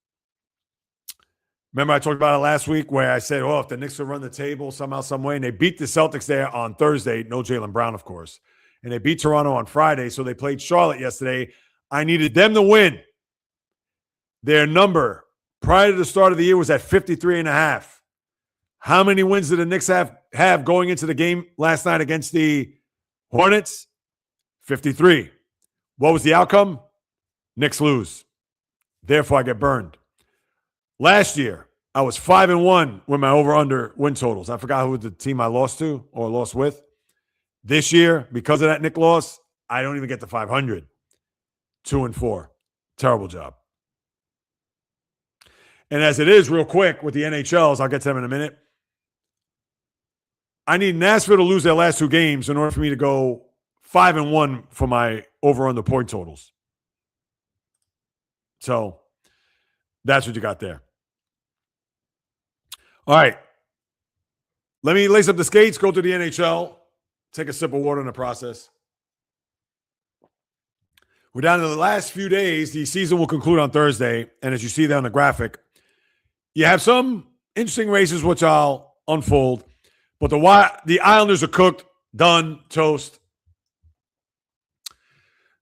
Remember I talked about it last week where I said, oh, if the Knicks will run the table somehow, some way, and they beat the Celtics there on Thursday. No Jaylen Brown, of course. And they beat Toronto on Friday, so they played Charlotte yesterday. I needed them to win. Their number prior to the start of the year was at 53.5. How many wins did the Knicks have going into the game last night against the Hornets? 53. What was the outcome? Knicks lose. Therefore, I get burned. Last year, I was 5-1 with my over-under win totals. I forgot who the team I lost to or lost with. This year, because of that Knick loss, I don't even get to 500. 2-4. Terrible job. And as it is, real quick, with the NHLs, I'll get to them in a minute. I need Nashville to lose their last 2 games in order for me to go 5-1 for my over-under point totals. So that's what you got there. All right. Let me lace up the skates, go to the NHL, take a sip of water in the process. We're down to the last few days. The season will conclude on Thursday. And as you see there on the graphic, you have some interesting races, which I'll unfold. But the Islanders are cooked, done, toast.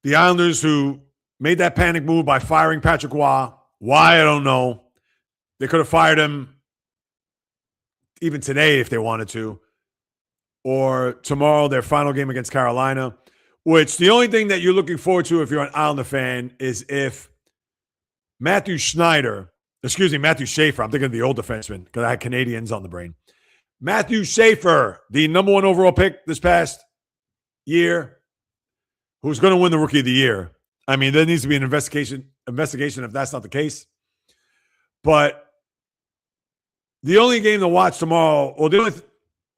The Islanders who made that panic move by firing Patrick Roy. Why, I don't know. They could have fired him even today if they wanted to. Or tomorrow, their final game against Carolina. Which the only thing that you're looking forward to if you're an Islander fan is if Matthew Schaefer, I'm thinking of the old defenseman because I had Canadians on the brain. Matthew Schaefer, the number 1 overall pick this past year, who's going to win the Rookie of the Year. I mean, there needs to be an investigation if that's not the case. But the only game to watch tomorrow, or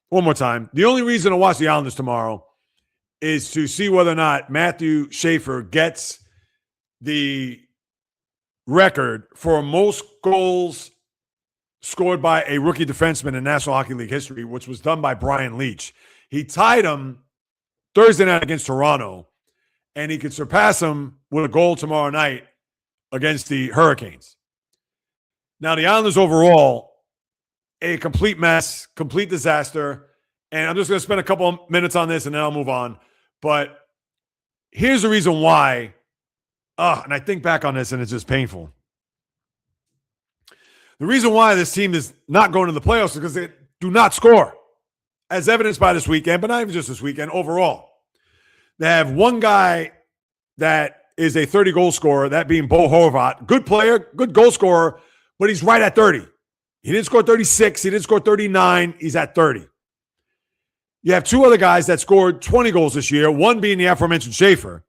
one more time, the only reason to watch the Islanders tomorrow is to see whether or not Matthew Schaefer gets the record for most goals scored by a rookie defenseman in National Hockey League history, which was done by Brian Leach. He tied him Thursday night against Toronto, and he could surpass him with a goal tomorrow night against the Hurricanes. Now, the Islanders overall, a complete mess, complete disaster, and I'm just going to spend a couple of minutes on this, and then I'll move on. But here's the reason why, and I think back on this, and it's just painful. The reason why this team is not going to the playoffs is because they do not score, as evidenced by this weekend, but not even just this weekend, overall. They have one guy that is a 30-goal scorer, that being Bo Horvat. Good player, good goal scorer, but he's right at 30. He didn't score 36. He didn't score 39. He's at 30. You have 2 other guys that scored 20 goals this year, one being the aforementioned Schaefer.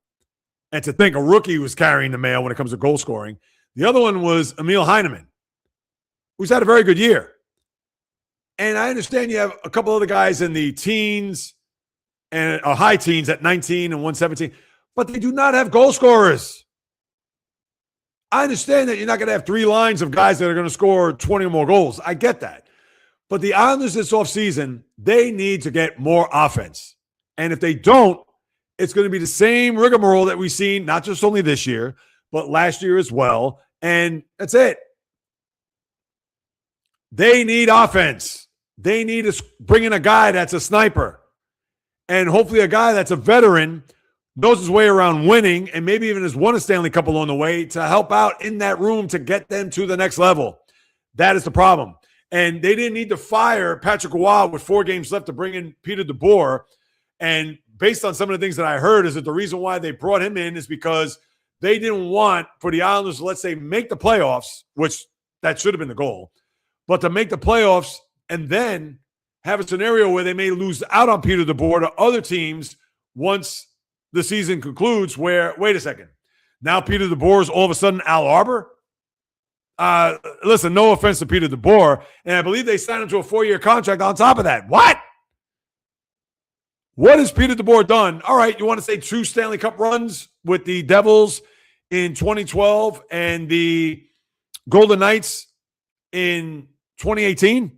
And to think a rookie was carrying the mail when it comes to goal scoring. The other one was Emil Heineman, who's had a very good year. And I understand you have a couple other guys in the teens and high teens at 19 and 117, but they do not have goal scorers. I understand that you're not going to have 3 lines of guys that are going to score 20 or more goals. I get that. But the Islanders this offseason, they need to get more offense. And if they don't, it's going to be the same rigmarole that we've seen, not just only this year, but last year as well. And that's it. They need offense. They need to bring in a guy that's a sniper. And hopefully a guy that's a veteran knows his way around winning and maybe even has won a Stanley Cup along the way to help out in that room to get them to the next level. That is the problem. And they didn't need to fire Patrick Roy with 4 games left to bring in Peter DeBoer. And based on some of the things that I heard is that the reason why they brought him in is because they didn't want for the Islanders to, let's say, make the playoffs, which that should have been the goal, but to make the playoffs and then have a scenario where they may lose out on Peter DeBoer to other teams once the season concludes where, wait a second, now Peter DeBoer is all of a sudden Al Arbor? Listen, no offense to Peter DeBoer, and I believe they signed him to a 4-year contract on top of that. What? What has Peter DeBoer done? All right, you want to say 2 Stanley Cup runs with the Devils in 2012 and the Golden Knights in 2018?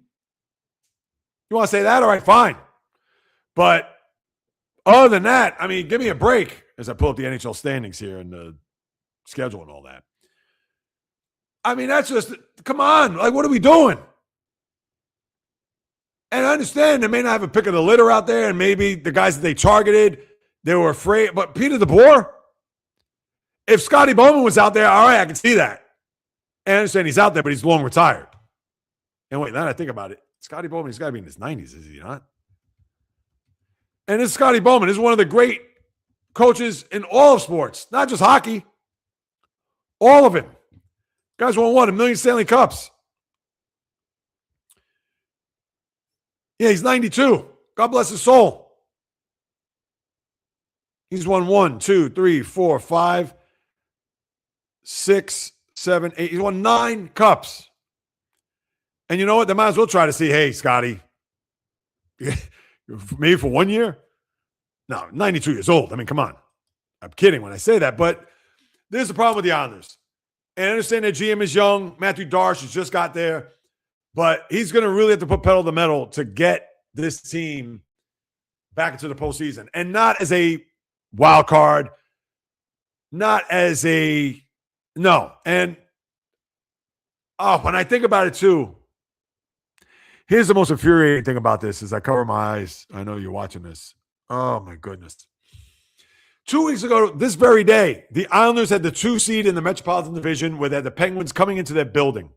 You want to say that? All right, fine. But other than that, I mean, give me a break as I pull up the NHL standings here and the schedule and all that. I mean, that's just, come on. Like, what are we doing? And I understand they may not have a pick of the litter out there, and maybe the guys that they targeted, they were afraid. But Peter DeBoer, if Scotty Bowman was out there, all right, I can see that. And I understand he's out there, but he's long retired. And wait, now that I think about it, Scotty Bowman, he's got to be in his 90s, is he not? And this Scotty Bowman is one of the great coaches in all of sports, not just hockey. All of it. Guys won what? 1 million Stanley Cups. Yeah, he's 92. God bless his soul. He's won 1, 2, 3, 4, 5, 6, 7, 8. He's won 9 cups. And you know what? They might as well try to see, hey, Scotty, maybe for 1 year? No, 92 years old. I mean, come on. I'm kidding when I say that, but there's a problem with the Islanders. And I understand that GM is young. Matthew Darsh has just got there. But he's going to really have to put pedal to the metal to get this team back into the postseason. And not as a wild card. Not as a – no. And when I think about it too, here's the most infuriating thing about this is I cover my eyes. I know you're watching this. Oh, my goodness. 2 weeks ago, this very day, the Islanders had the 2 seed in the Metropolitan Division where they had the Penguins coming into their building.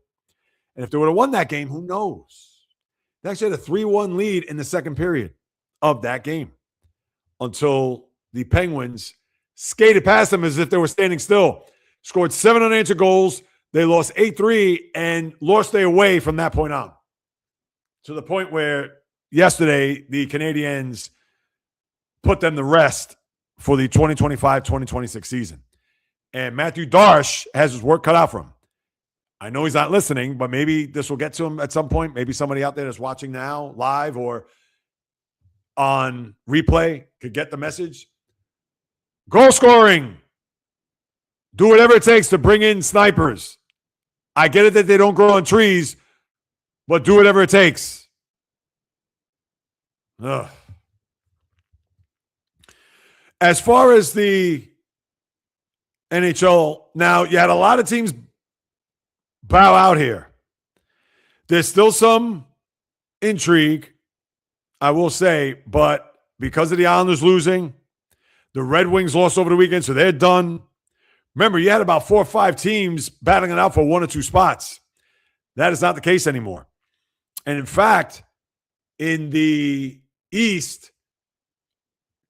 And if they would have won that game, who knows? They actually had a 3-1 lead in the second period of that game until the Penguins skated past them as if they were standing still. Scored 7 unanswered goals. They lost 8-3 and lost their way from that point on. To the point where yesterday the Canadiens put them to rest for the 2025-2026 season. And Matthew Darsh has his work cut out for him. I know he's not listening, but maybe this will get to him at some point. Maybe somebody out there that's watching now live or on replay could get the message. Goal scoring. Do whatever it takes to bring in snipers. I get it that they don't grow on trees, but do whatever it takes. Ugh. As far as the NHL, now you had a lot of teams bow out here. There's still some intrigue, I will say, but because of the Islanders losing, the Red Wings lost over the weekend, so they're done. Remember, you had about 4 or 5 teams battling it out for 1 or 2 spots. That is not the case anymore. And in fact, in the East,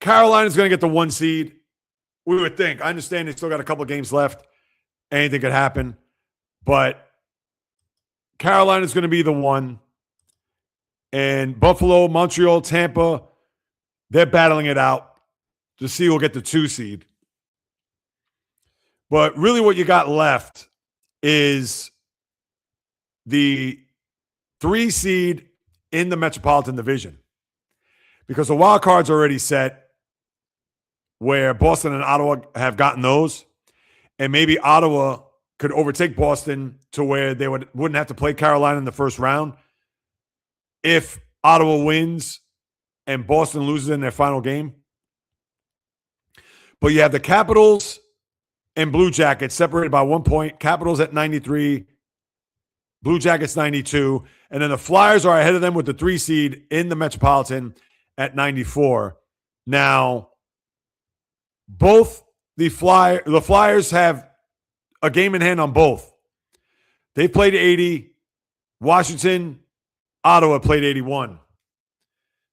Carolina's going to get the 1 seed. We would think. I understand they still got a couple of games left. Anything could happen. But Carolina's going to be the 1. And Buffalo, Montreal, Tampa, they're battling it out to see who will get the 2 seed. But really what you got left is the 3 seed in the Metropolitan Division. Because the wild card's already set where Boston and Ottawa have gotten those. And maybe Ottawa could overtake Boston to where they wouldn't have to play Carolina in the first round if Ottawa wins and Boston loses in their final game. But you have the Capitals and Blue Jackets separated by 1 point. Capitals at 93, Blue Jackets 92. And then the Flyers are ahead of them with the 3 seed in the Metropolitan at 94. Now, both the Flyers have a game in hand on both. They played 80. Washington, Ottawa played 81.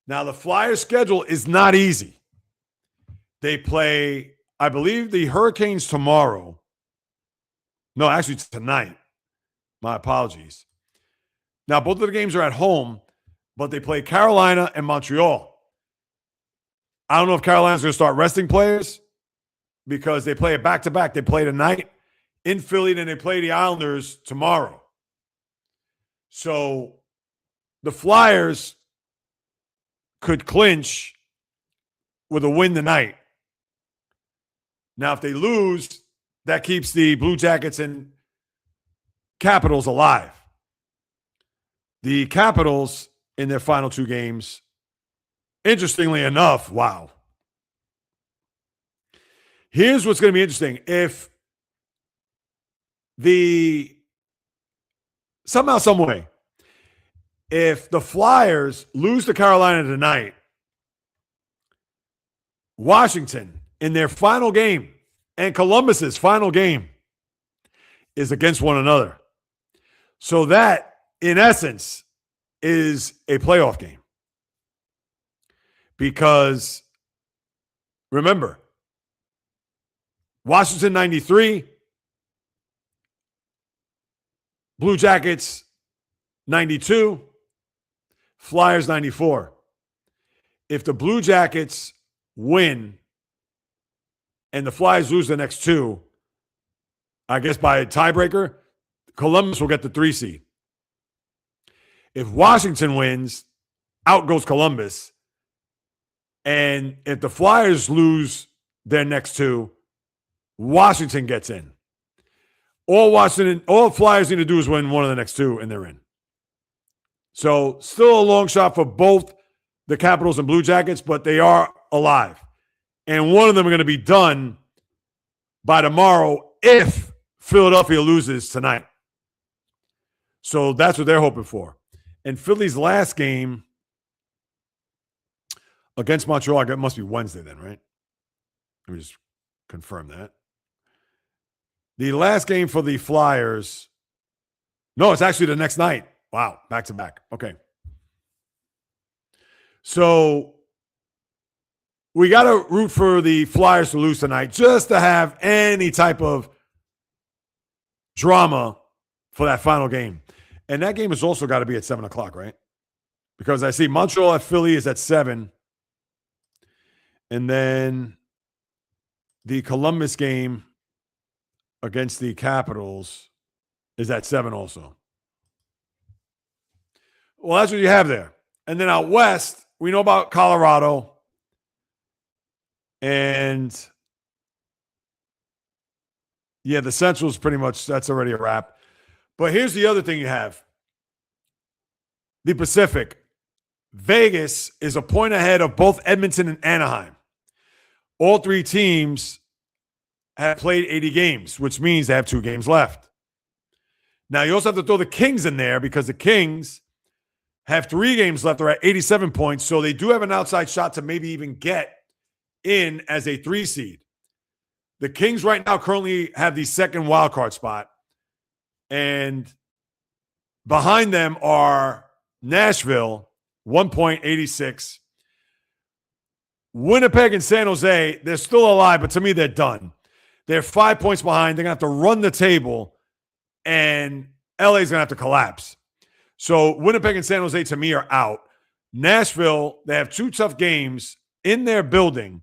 Now, the Flyers' schedule is not easy. They play, I believe, the Hurricanes tomorrow. No, actually, it's tonight. My apologies. Now, both of the games are at home, but they play Carolina and Montreal. I don't know if Carolina's going to start resting players because they play it back-to-back. They play tonight in Philly, then they play the Islanders tomorrow. So the Flyers could clinch with a win tonight. Now, if they lose, that keeps the Blue Jackets and Capitals alive. The Capitals, in their final two games, interestingly enough, wow. Here's what's going to be interesting. If somehow, some way, if the Flyers lose to Carolina tonight, Washington, in their final game, and Columbus's final game, is against one another. So that, in essence, is a playoff game. Because, remember, Washington 93, Blue Jackets 92, Flyers 94. If the Blue Jackets win and the Flyers lose the next two, I guess by a tiebreaker, Columbus will get the 3 seed. If Washington wins, out goes Columbus. And if the Flyers lose their next two, Washington gets in. All Flyers need to do is win one of the next two, and they're in. So still a long shot for both the Capitals and Blue Jackets, but they are alive. And one of them are going to be done by tomorrow if Philadelphia loses tonight. So that's what they're hoping for. And Philly's last game against Montreal, it must be Wednesday then, right? Let me just confirm that. The last game for the Flyers, no, it's actually the next night. Wow, back to back. Okay. So we got to root for the Flyers to lose tonight just to have any type of drama for that final game. And that game has also got to be at 7 o'clock, right? Because I see Montreal at Philly is at 7. And then the Columbus game against the Capitals is at 7 also. Well, that's what you have there. And then out west, we know about Colorado. And yeah, the Central's pretty much, that's already a wrap. But here's the other thing you have. The Pacific. Vegas is a point ahead of both Edmonton and Anaheim. All three teams have played 80 games, which means they have 2 games left. Now, you also have to throw the Kings in there because the Kings have 3 games left. They're at 87 points, so they do have an outside shot to maybe even get in as a 3 seed. The Kings right now currently have the second wild card spot, and behind them are Nashville, 1.86. Winnipeg and San Jose, they're still alive, but to me, they're done. They're 5 points behind. They're going to have to run the table, and LA's going to have to collapse. So Winnipeg and San Jose, to me, are out. Nashville, they have 2 tough games in their building.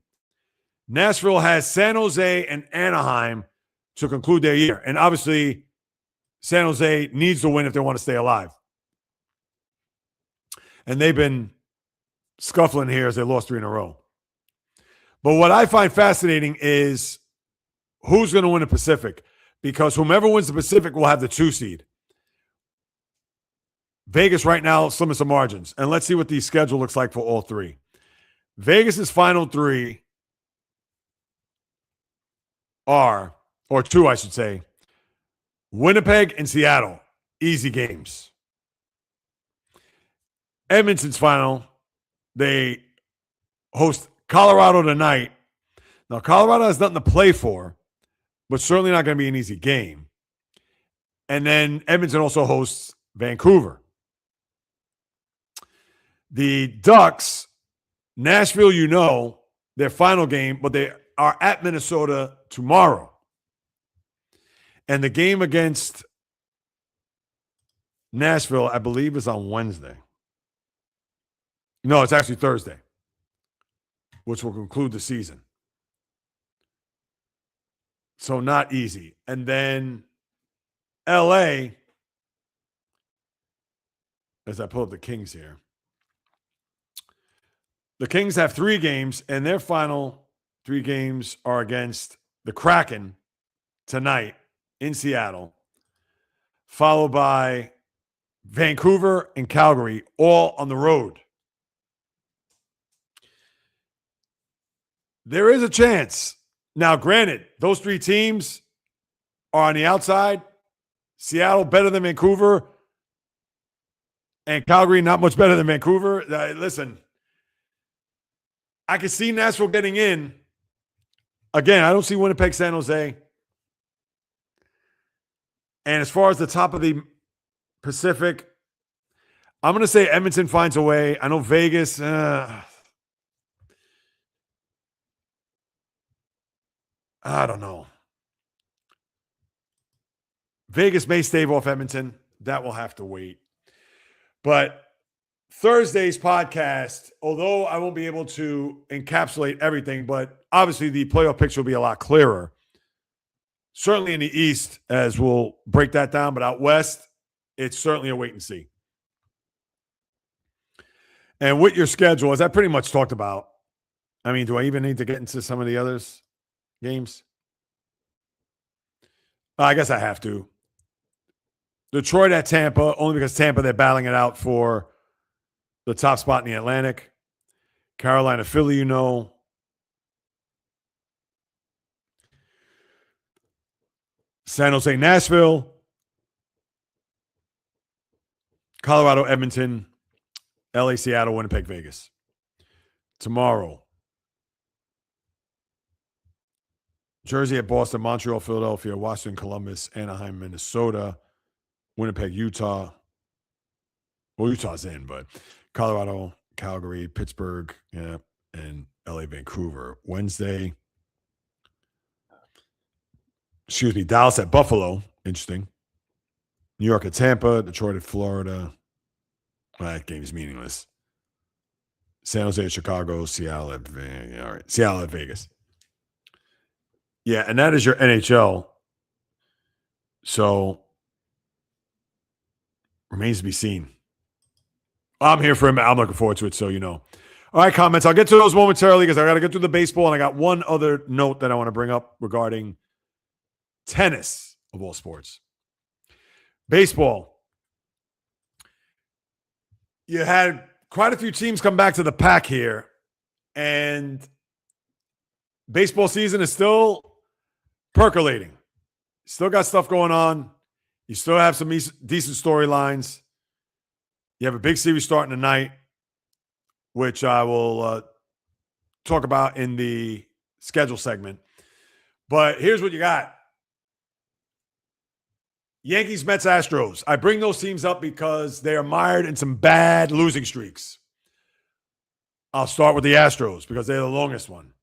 Nashville has San Jose and Anaheim to conclude their year. And obviously, San Jose needs to win if they want to stay alive. And they've been scuffling here as they lost 3 in a row. But what I find fascinating is who's going to win the Pacific, because whomever wins the Pacific will have the 2 seed. Vegas right now, slimmest of margins. And let's see what the schedule looks like for all 3. Vegas's final 3 are, or 2, I should say, Winnipeg and Seattle. Easy games. Edmonton's final, they host Colorado tonight. Now, Colorado has nothing to play for, but certainly not going to be an easy game. And then Edmonton also hosts Vancouver. The Ducks, Nashville, their final game, but they are at Minnesota tomorrow. And the game against Nashville, I believe, is on Wednesday. No, it's actually Thursday, which will conclude the season. So not easy. And then LA, as I pull up the Kings here. The Kings have 3 games, and their final 3 games are against the Kraken tonight in Seattle, followed by Vancouver and Calgary, all on the road. There is a chance. Now, granted, those 3 teams are on the outside. Seattle better than Vancouver, and Calgary not much better than Vancouver. Listen, I can see Nashville getting in. Again, I don't see Winnipeg, San Jose. And as far as the top of the Pacific, I'm going to say Edmonton finds a way. I know Vegas. I don't know. Vegas may stave off Edmonton. That will have to wait. But Thursday's podcast, although I won't be able to encapsulate everything, but obviously the playoff picture will be a lot clearer. Certainly in the East, as we'll break that down, but out West, it's certainly a wait and see. And with your schedule, as I pretty much talked about, I mean, do I even need to get into some of the others games? I guess I have to. Detroit at Tampa, only because Tampa, they're battling it out for the top spot in the Atlantic. Carolina, Philly, San Jose, Nashville. Colorado, Edmonton. LA, Seattle, Winnipeg, Vegas. Tomorrow. Jersey at Boston, Montreal, Philadelphia, Washington, Columbus, Anaheim, Minnesota, Winnipeg, Utah. Well, Utah's in, but Colorado, Calgary, Pittsburgh, and LA, Vancouver. Wednesday. Dallas at Buffalo. Interesting. New York at Tampa, Detroit at Florida. Well, that game's meaningless. San Jose at Chicago, Seattle at Seattle at Vegas. Yeah, and that is your NHL. So remains to be seen. I'm here for him. I'm looking forward to it, so you know. All right, comments. I'll get to those momentarily because I got to get through the baseball, and I got one other note that I want to bring up regarding tennis of all sports. Baseball. You had quite a few teams come back to the pack here, and baseball season is still percolating. Still got stuff going on. You still have some decent storylines. You have a big series starting tonight, which I will talk about in the schedule segment. But here's what you got. Yankees, Mets, Astros. I bring those teams up because they are mired in some bad losing streaks. I'll start with the Astros because they're the longest one.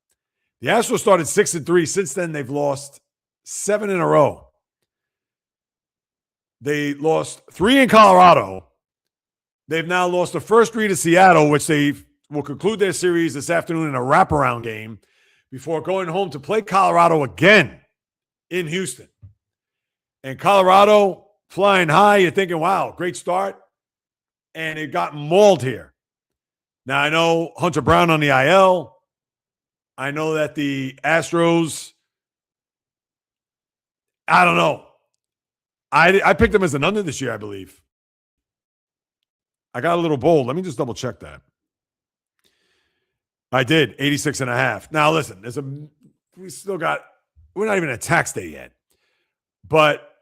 The Astros started 6-3. Since then, they've lost 7 in a row. They lost 3 in Colorado. They've now lost the first 3 to Seattle, which they will conclude their series this afternoon in a wraparound game before going home to play Colorado again in Houston. And Colorado flying high. You're thinking, wow, great start. And it got mauled here. Now, I know Hunter Brown on the IL. I know that the Astros, I don't know. I picked them as an under this year, I believe. I got a little bold. Let me just double check that. I did, 86.5. Now, listen, we're not even at tax day yet. But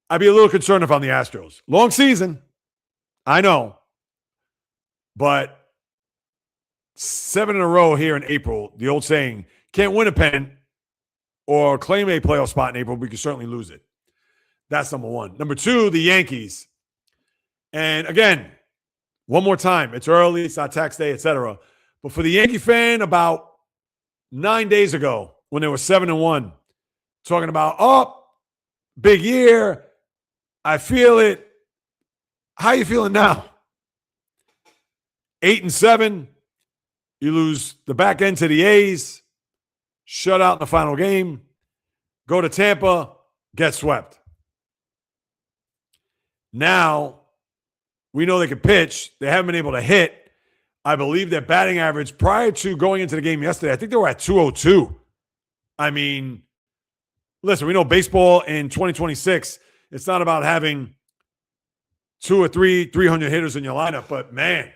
I'd be a little concerned if I'm the Astros. Long season, I know. But 7 in a row here in April. The old saying, can't win a pennant or claim a playoff spot in April, but you can certainly lose it. That's number one. Number two, the Yankees. And again, one more time, it's early, it's not tax day, etc. But for the Yankee fan, about 9 days ago, when they were 7-1, talking about, oh, big year, I feel it. How are you feeling now? 8-7, you lose the back end to the A's, shut out in the final game, go to Tampa, get swept. Now, we know they can pitch. They haven't been able to hit. I believe their batting average prior to going into the game yesterday, I think they were at 202. I mean, listen, we know baseball in 2026, it's not about having 2 or 300 hitters in your lineup, but man,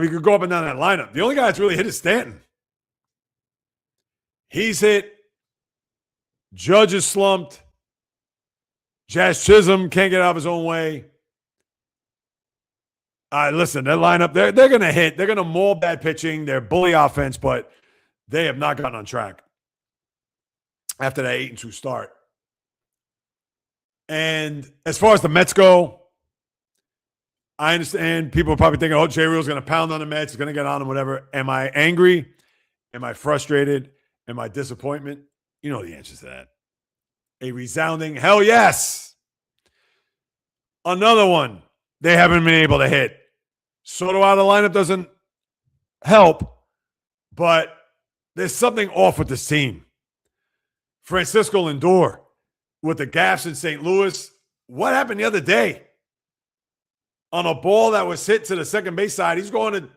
you could go up and down that lineup. The only guy that's really hit is Stanton. He's hit. Judge is slumped. Jazz Chisholm can't get out of his own way. Listen, their lineup, they're going to hit. They're going to maul bad pitching. They're bully offense, but they have not gotten on track after that 8-2 start. And as far as the Mets go, I understand people are probably thinking, oh, JAYREELZ is going to pound on the Mets. He's going to get on them, whatever. Am I angry? Am I frustrated? Am I disappointment? You know the answers to that. A resounding hell yes. Another one they haven't been able to hit. Soto out of the lineup doesn't help, but there's something off with this team. Francisco Lindor with the gaffes in St. Louis. What happened the other day? On a ball that was hit to the second base side, he's going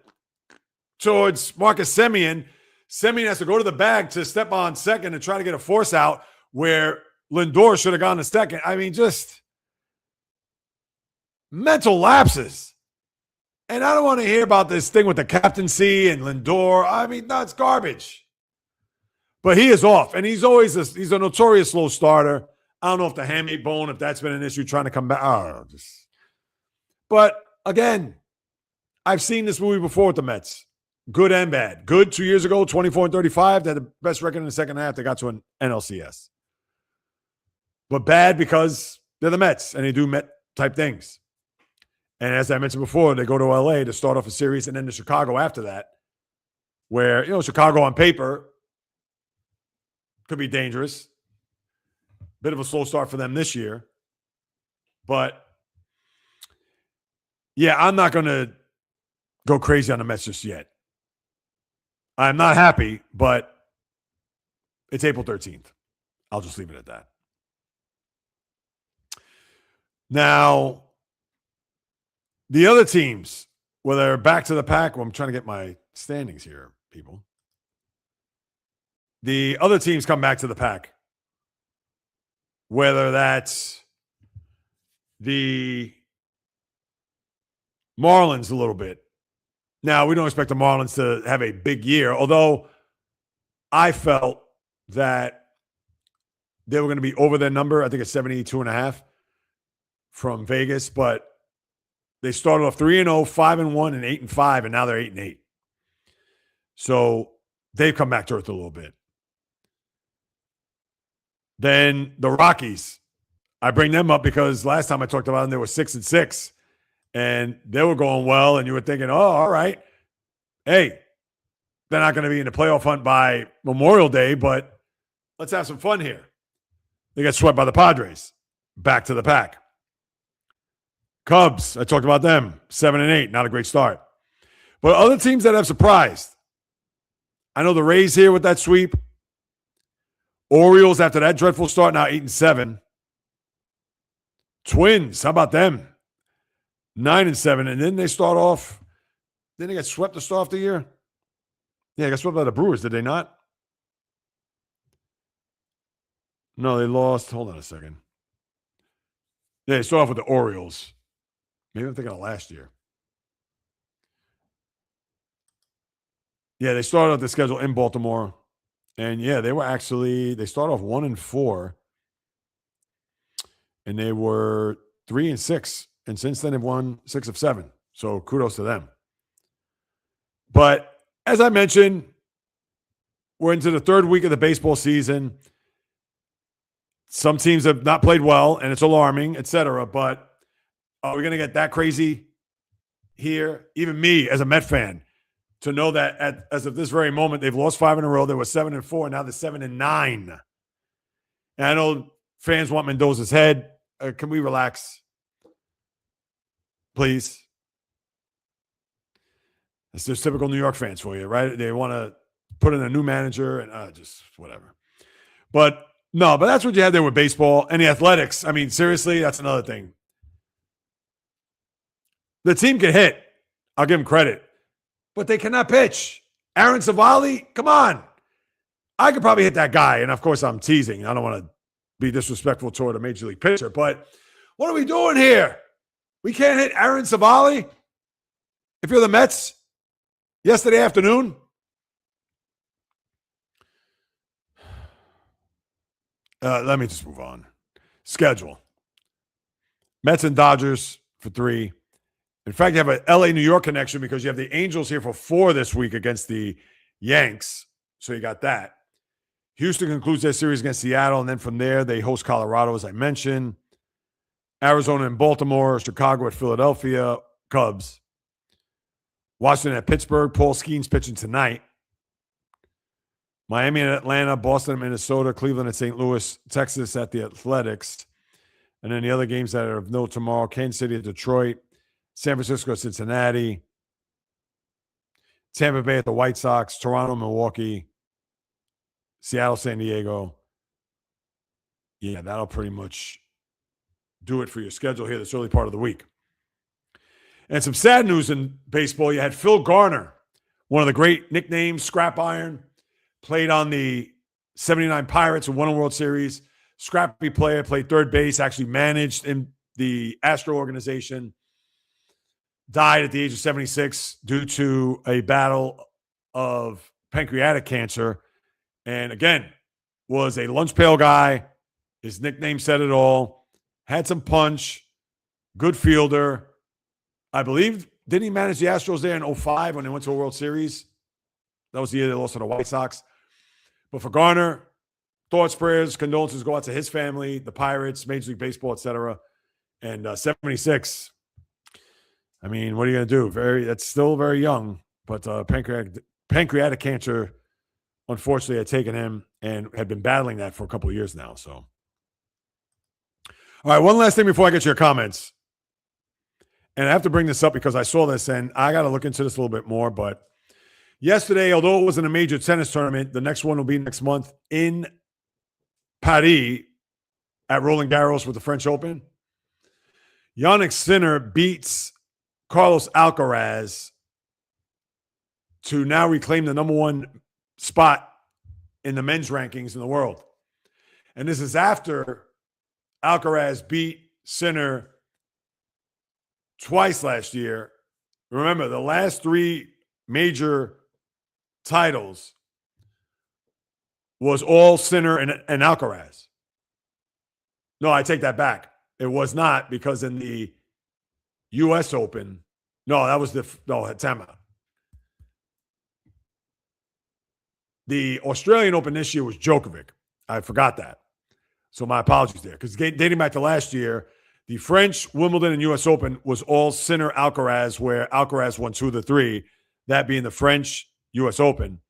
towards Marcus Semien. Semien has to go to the bag to step on second and try to get a force out where Lindor should have gone to second. I mean, just mental lapses. And I don't want to hear about this thing with the captaincy and Lindor. I mean, no, it's garbage. But he is off, and he's always he's a notorious slow starter. I don't know if the hamate bone, if that's been an issue trying to come back. I don't know. But again, I've seen this movie before with the Mets. Good and bad. Good 2 years ago, 24-35. They had the best record in the second half. They got to an NLCS. But bad because they're the Mets, and they do Met-type things. And as I mentioned before, they go to L.A. to start off a series and then to Chicago after that, where, Chicago on paper could be dangerous. Bit of a slow start for them this year. But, yeah, I'm not going to go crazy on the Mets just yet. I'm not happy, but it's April 13th. I'll just leave it at that. Now, the other teams, whether they're back to the pack, well, I'm trying to get my standings here, people. The other teams come back to the pack. Whether that's the Marlins a little bit. Now, we don't expect the Marlins to have a big year, although I felt that they were going to be over their number. I think it's 72.5 from Vegas, but they started off 3-0, 5-1, and 8-5, and now they're 8-8. So they've come back to earth a little bit. Then the Rockies. I bring them up because last time I talked about them, they were 6-6. And they were going well, and you were thinking, oh, all right. Hey, they're not going to be in the playoff hunt by Memorial Day, but let's have some fun here. They got swept by the Padres. Back to the pack. Cubs, I talked about them, 7-8, not a great start. But other teams that have surprised. I know the Rays here with that sweep. Orioles after that dreadful start, now 8-7. Twins, how about them? 9-7, and then they start off. Then they got swept to start off the year. Yeah, they got swept by the Brewers, did they not? No, they lost. Hold on a second. Yeah, they start off with the Orioles. Maybe I'm thinking of last year. Yeah, they started off the schedule in Baltimore. And yeah, they started off 1-4. And they were 3-6. And since then, they've won 6 of 7. So kudos to them. But as I mentioned, we're into the third week of the baseball season. Some teams have not played well, and it's alarming, etc. But are we going to get that crazy here? Even me, as a Met fan, to know that as of this very moment, they've lost 5 in a row. They were 7-4, now they're 7-9. And I know fans want Mendoza's head. Can we relax, please? It's just typical New York fans for you, right? They want to put in a new manager and just whatever. But no, but that's what you had there with baseball and the Athletics. I mean, seriously, that's another thing. The team can hit. I'll give them credit. But they cannot pitch. Aaron Savali, come on. I could probably hit that guy. And, of course, I'm teasing. I don't want to be disrespectful toward a major league pitcher. But what are we doing here? We can't hit Aaron Savali? If you're the Mets yesterday afternoon? Let me just move on. Schedule. Mets and Dodgers for 3. In fact, you have an LA-New York connection because you have the Angels here for 4 this week against the Yanks. So you got that. Houston concludes their series against Seattle, and then from there they host Colorado, as I mentioned. Arizona and Baltimore, Chicago at Philadelphia, Cubs. Washington at Pittsburgh. Paul Skeens pitching tonight. Miami and Atlanta, Boston and Minnesota, Cleveland and St. Louis, Texas at the Athletics. And then the other games that are of note tomorrow, Kansas City at Detroit, San Francisco, Cincinnati, Tampa Bay at the White Sox, Toronto, Milwaukee, Seattle, San Diego. Yeah, that'll pretty much do it for your schedule here this early part of the week. And some sad news in baseball. You had Phil Garner, one of the great nicknames, Scrap Iron, played on the 79 Pirates and won a World Series. Scrappy player, played third base, actually managed in the Astro organization. Died at the age of 76 due to a battle of pancreatic cancer. And again, was a lunch pail guy. His nickname said it all. Had some punch. Good fielder. I believe, didn't he manage the Astros there in 2005 when they went to a World Series? That was the year they lost to the White Sox. But for Garner, thoughts, prayers, condolences go out to his family, the Pirates, Major League Baseball, etc. And 76. I mean, what are you going to do? That's still very young, but pancreatic cancer, unfortunately, had taken him and had been battling that for a couple of years now. So, all right, one last thing before I get to your comments. And I have to bring this up because I saw this, and I got to look into this a little bit more. But yesterday, although it wasn't a major tennis tournament, the next one will be next month in Paris at Roland Garros with the French Open. Yannick Sinner beats Carlos Alcaraz to now reclaim the #1 spot in the men's rankings in the world. And this is after Alcaraz beat Sinner twice last year. Remember, the last 3 major titles was all Sinner and Alcaraz. No, I take that back. It was not, because in the U.S. Open, the Australian Open this year was Djokovic. I forgot that. So my apologies there. Because dating back to last year, the French, Wimbledon, and U.S. Open was all Sinner, Alcaraz, where Alcaraz won 2 of the 3, that being the French, U.S. Open,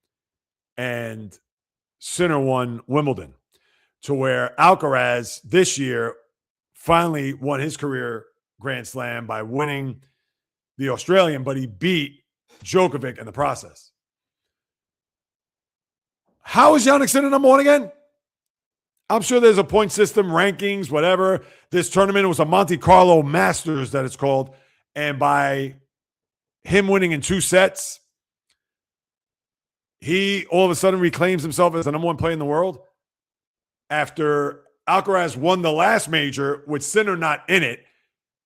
and Sinner won Wimbledon, to where Alcaraz this year finally won his career Grand Slam by winning the Australian, but he beat Djokovic in the process. How is Yannick Sinner #1 again? I'm sure there's a point system, rankings, whatever. This tournament was a Monte Carlo Masters, that it's called. And by him winning in 2 sets, he all of a sudden reclaims himself as the #1 player in the world after Alcaraz won the last major with Sinner not in it.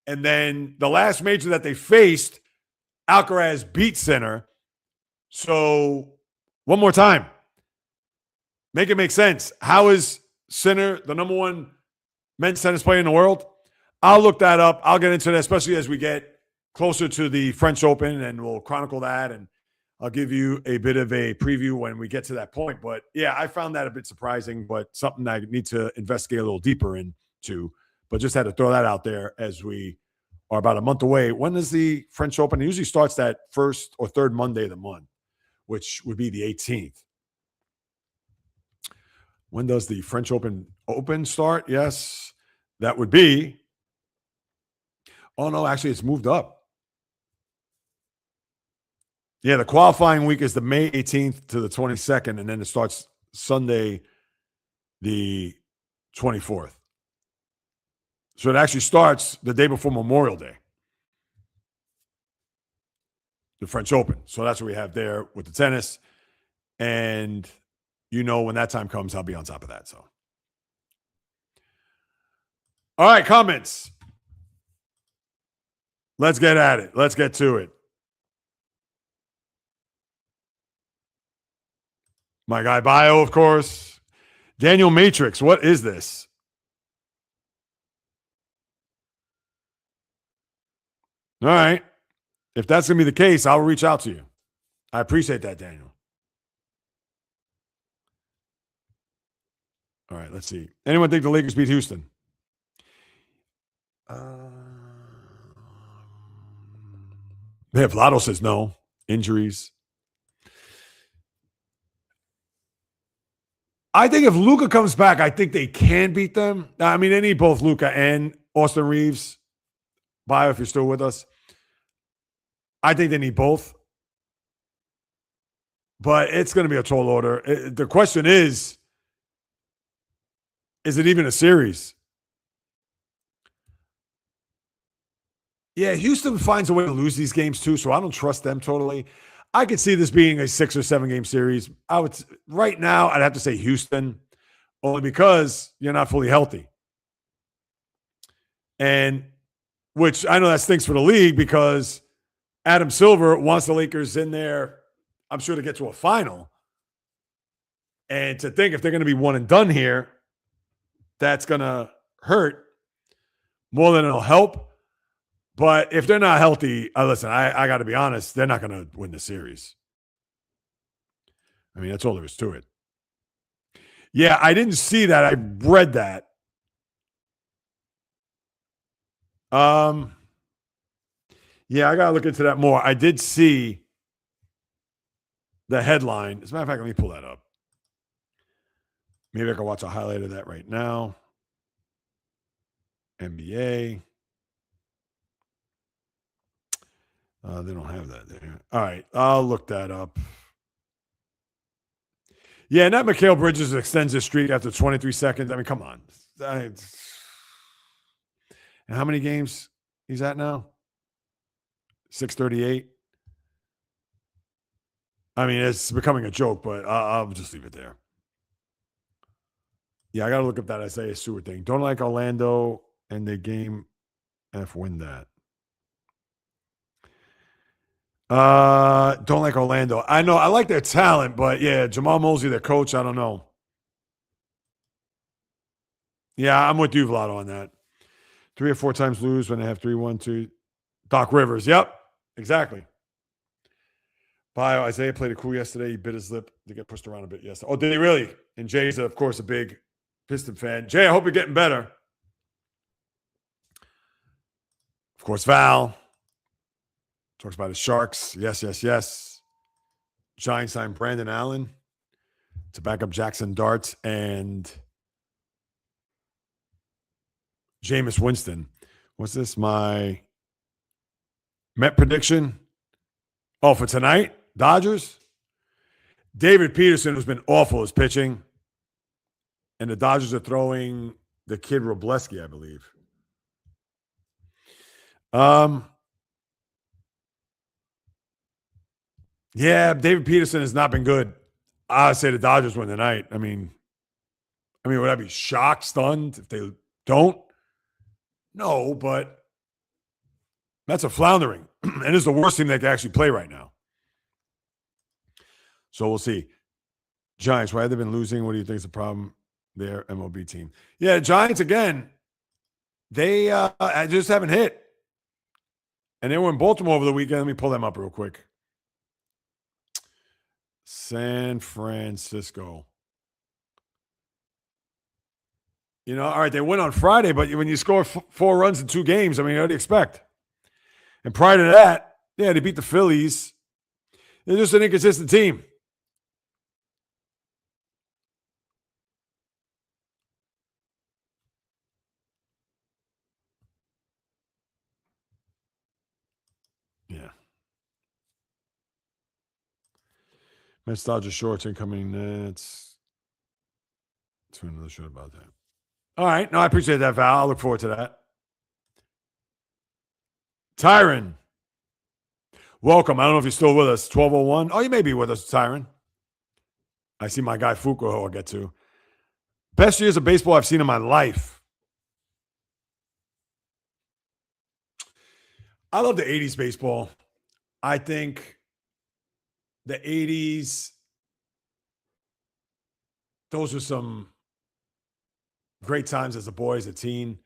And then the last major that they faced, Alcaraz beat Sinner. So one more time, make it make sense. How is Sinner the #1 men's tennis player in the world? I'll look that up. I'll get into that, especially as we get closer to the French Open, and we'll chronicle that. And I'll give you a bit of a preview when we get to that point. But yeah, I found that a bit surprising, but something I need to investigate a little deeper into. But just had to throw that out there as we are about a month away. When is the French Open? It usually starts that first or third Monday of the month, which would be the 18th. When does the French Open start? Yes, that would be. Oh, no, actually, it's moved up. Yeah, the qualifying week is the May 18th to the 22nd, and then it starts Sunday, the 24th. So it actually starts the day before Memorial Day, the French Open. So that's what we have there with the tennis. And when that time comes, I'll be on top of that. So, all right, comments. Let's get at it. Let's get to it. My guy Bio, of course. Daniel Matrix, what is this? All right. If that's going to be the case, I'll reach out to you. I appreciate that, Daniel. All right, let's see. Anyone think the Lakers beat Houston? Vlado says no. Injuries. I think if Luka comes back, I think they can beat them. I mean, they need both Luka and Austin Reeves. Bio, if you're still with us. I think they need both. But it's going to be a tall order. The question is it even a series? Yeah, Houston finds a way to lose these games too, so I don't trust them totally. I could see this being a 6 or 7 game series. Right now, I'd have to say Houston, only because you're not fully healthy. And which I know that stinks for the league because Adam Silver wants the Lakers in there, I'm sure, to get to a final. And to think if they're going to be one and done here, that's going to hurt more than it'll help. But if they're not healthy, listen, I got to be honest, they're not going to win the series. I mean, that's all there is to it. Yeah, I didn't see that. I read that. Yeah, I got to look into that more. I did see the headline. As a matter of fact, let me pull that up. Maybe I can watch a highlight of that right now. NBA. They don't have that there. All right, I'll look that up. Yeah, and that Mikal Bridges extends his streak after 23 seconds. I mean, come on. And how many games he's at now? 638. I mean, it's becoming a joke, but I'll just leave it there. Yeah, I got to look up that Isaiah Stewart thing. Don't like Orlando, and they game F win that. Don't like Orlando. I know I like their talent, but yeah, Jamal Mosley, their coach, I don't know. Yeah, I'm with you, Vlado, on that. 3 or 4 times lose when they have 3-1-2. Doc Rivers. Yep, exactly. Bio, Isaiah played it cool yesterday. He bit his lip to get pushed around a bit yesterday. Oh, did he really? And Jay's, of course, a big Piston fan. Jay, I hope you're getting better. Of course, Val talks about his Sharks. Yes, yes, yes. Giants signed Brandon Allen to back up Jackson Dart and Jameis Winston. What's this? My Met prediction? Oh, for tonight? Dodgers? David Peterson, who's been awful, is pitching. And the Dodgers are throwing the kid Robleski, I believe. Yeah, David Peterson has not been good. I say the Dodgers win tonight. I mean, would I be shocked, stunned if they don't? No, but that's a floundering. And it's the worst team they can actually play right now. So we'll see. Giants, why have they been losing? What do you think is the problem? Their MLB team. Yeah, Giants, again, they just haven't hit. And they were in Baltimore over the weekend. Let me pull them up real quick. San Francisco. You know, all right, they win on Friday, but when you score 4 runs in 2 games, I mean, what do you expect? And prior to that, yeah, they beat the Phillies. They're just an inconsistent team. Yeah. Mets Dodgers shorts incoming Nets. Let's do another show about that. All right. No, I appreciate that, Val. I look forward to that. Tyron. Welcome. I don't know if you're still with us. 1201. Oh, you may be with us, Tyron. I see my guy Fuko, who I'll get to. Best years of baseball I've seen in my life. I love the 80s baseball. I think the 80s, those were some great times as a boy, as a teen.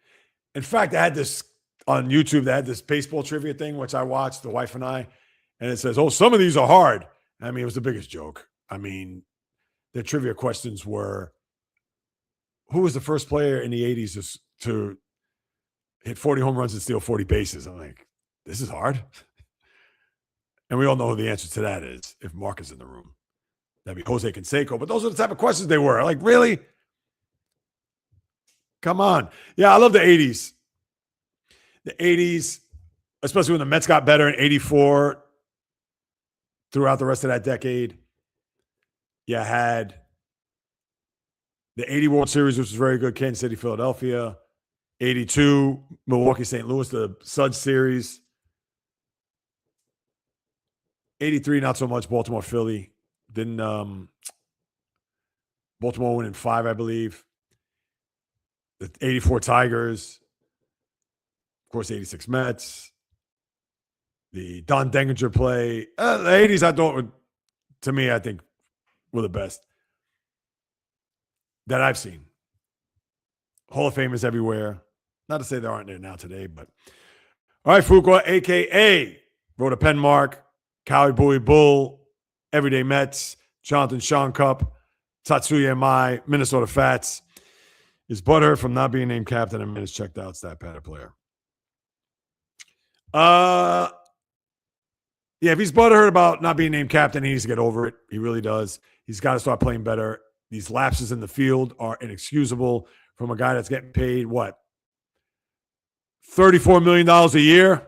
In fact, I had this on YouTube. They had this baseball trivia thing, which I watched, the wife and I, and it says, oh, some of these are hard. I mean, it was the biggest joke. I mean, the trivia questions were, who was the first player in the 80s to hit 40 home runs and steal 40 bases? I'm like, this is hard. And we all know who the answer to that is if Mark is in the room. That'd be Jose Canseco. But those are the type of questions they were. Like, really? Come on. Yeah, I love the 80s. The 80s, especially when the Mets got better in 84 throughout the rest of that decade. You had the 80 World Series, which was very good. Kansas City, Philadelphia. 82, Milwaukee, St. Louis, the Suds series. 83, not so much. Baltimore, Philly. Didn't Baltimore win in 5, I believe. The 84 Tigers. Of course, 86 Mets. The Don Denginger play. The 80s, I thought, to me, I think, were the best that I've seen. Hall of Famers everywhere. Not to say there aren't there now today, but. All right, Fuqua, a.k.a. Wrote a pen mark. Cowboy Bowie Bull. Everyday Mets. Jonathan Sean Cup. Tatsuya Mai. Minnesota Fats. Is butthurt from not being named captain and minutes checked out. Stat pattern player. Yeah, if he's butthurt about not being named captain, he needs to get over it. He really does. He's got to start playing better. These lapses in the field are inexcusable from a guy that's getting paid, what, $34 million a year?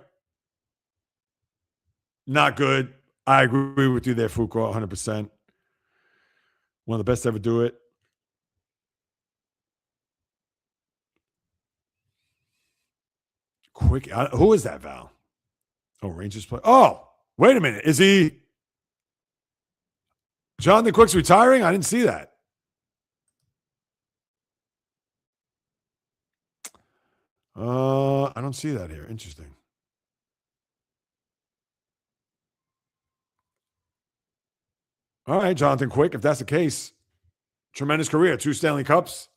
Not good. I agree with you there, Fuqua, 100%. One of the best to ever do it. Quick. Who is that, Val? Oh, Rangers play. Oh, wait a minute. Is he Jonathan Quick's retiring? I didn't see that. I don't see that here. Interesting. All right, Jonathan Quick, if that's the case. Tremendous career. 2 Stanley Cups.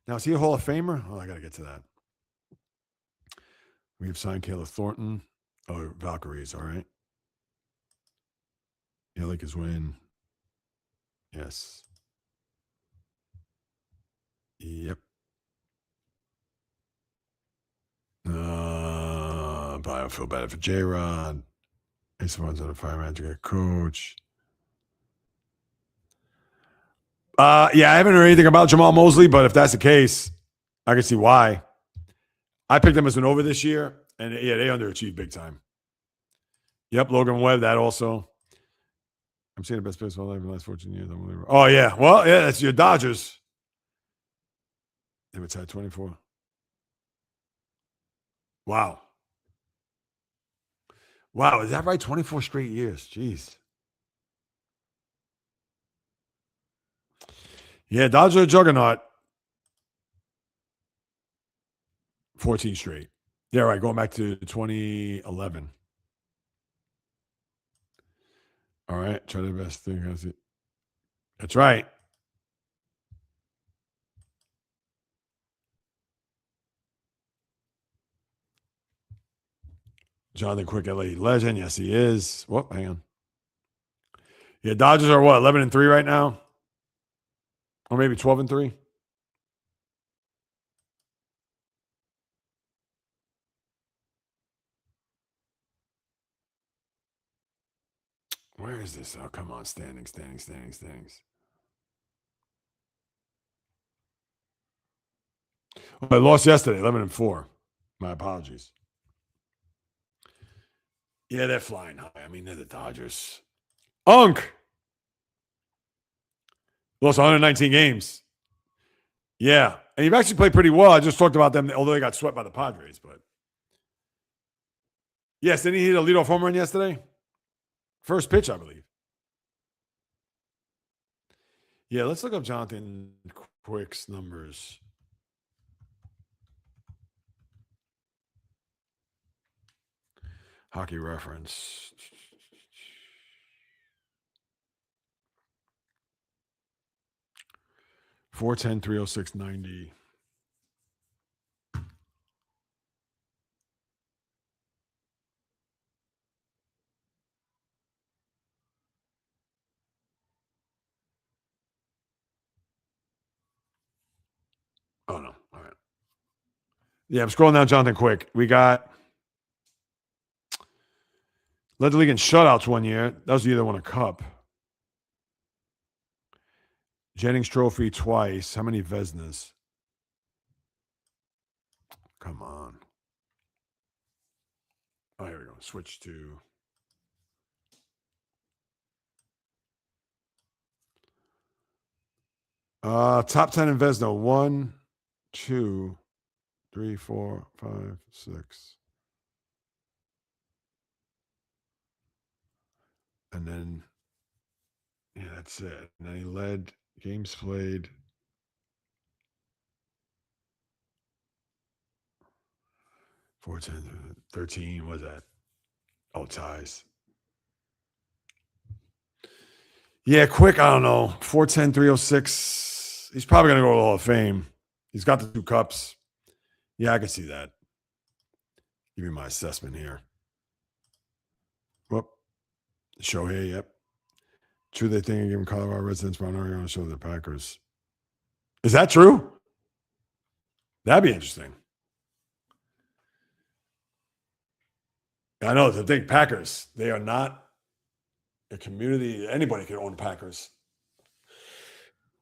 Now, is he a Hall of Famer? Oh, I got to get to that. We have signed Kayla Thornton. Oh, Valkyries. All right. Yeah, Lakers win. Yes. Yep. But I feel bad for J-Rod. Ace of Ones on a fire manager, coach. Yeah, I haven't heard anything about Jamal Mosley, but if that's the case, I can see why. I picked them as an over this year, and yeah, they underachieved big time. Yep, Logan Webb, that also. I'm seeing the best baseball life in the last 14 years. Oh, yeah. Well, yeah, that's your Dodgers. They were tied 24. Wow. Wow, is that right? 24 straight years. Jeez. Yeah, Dodgers are a juggernaut. 14 straight. Yeah, right. Going back to 2011. All right. Try the best thing. That's right. Jonathan Quick, LA legend. Yes, he is. Whoop, hang on. Yeah, Dodgers are what, 11-3 right now? Or maybe 12-3? Where is this? Oh, come on. Standings. Oh, I lost yesterday, 11-4. My apologies. Yeah, they're flying high. I mean, they're the Dodgers. Unk! Lost 119 games. Yeah. And you've actually played pretty well. I just talked about them, although they got swept by the Padres. But yes, didn't he hit a leadoff home run yesterday? First pitch, I believe. Yeah, let's look up Jonathan Quick's numbers. Hockey reference. .410, .306, .90. Oh, no. All right. Yeah, I'm scrolling down Jonathan Quick. We got led the league in shutouts one year. That was the year they won a cup. Jennings Trophy twice. How many Vezinas? Come on. Oh, here we go. Switch to. Top 10 in Vezina. 1, 2, 3, 4, 5, 6. And then, yeah, that's it. And then he led games played. 14, 13. What was that? Oh, ties. Yeah, Quick, I don't know. 410, 306. He's probably going to go to the Hall of Fame. He's got the 2 cups. Yeah, I can see that. Give me my assessment here. Whoop. Show here, yep. True, they think of giving Colorado residents Mount Oregon to show the Packers. Is that true? That'd be interesting. I know the big Packers. They are not a community. Anybody can own Packers.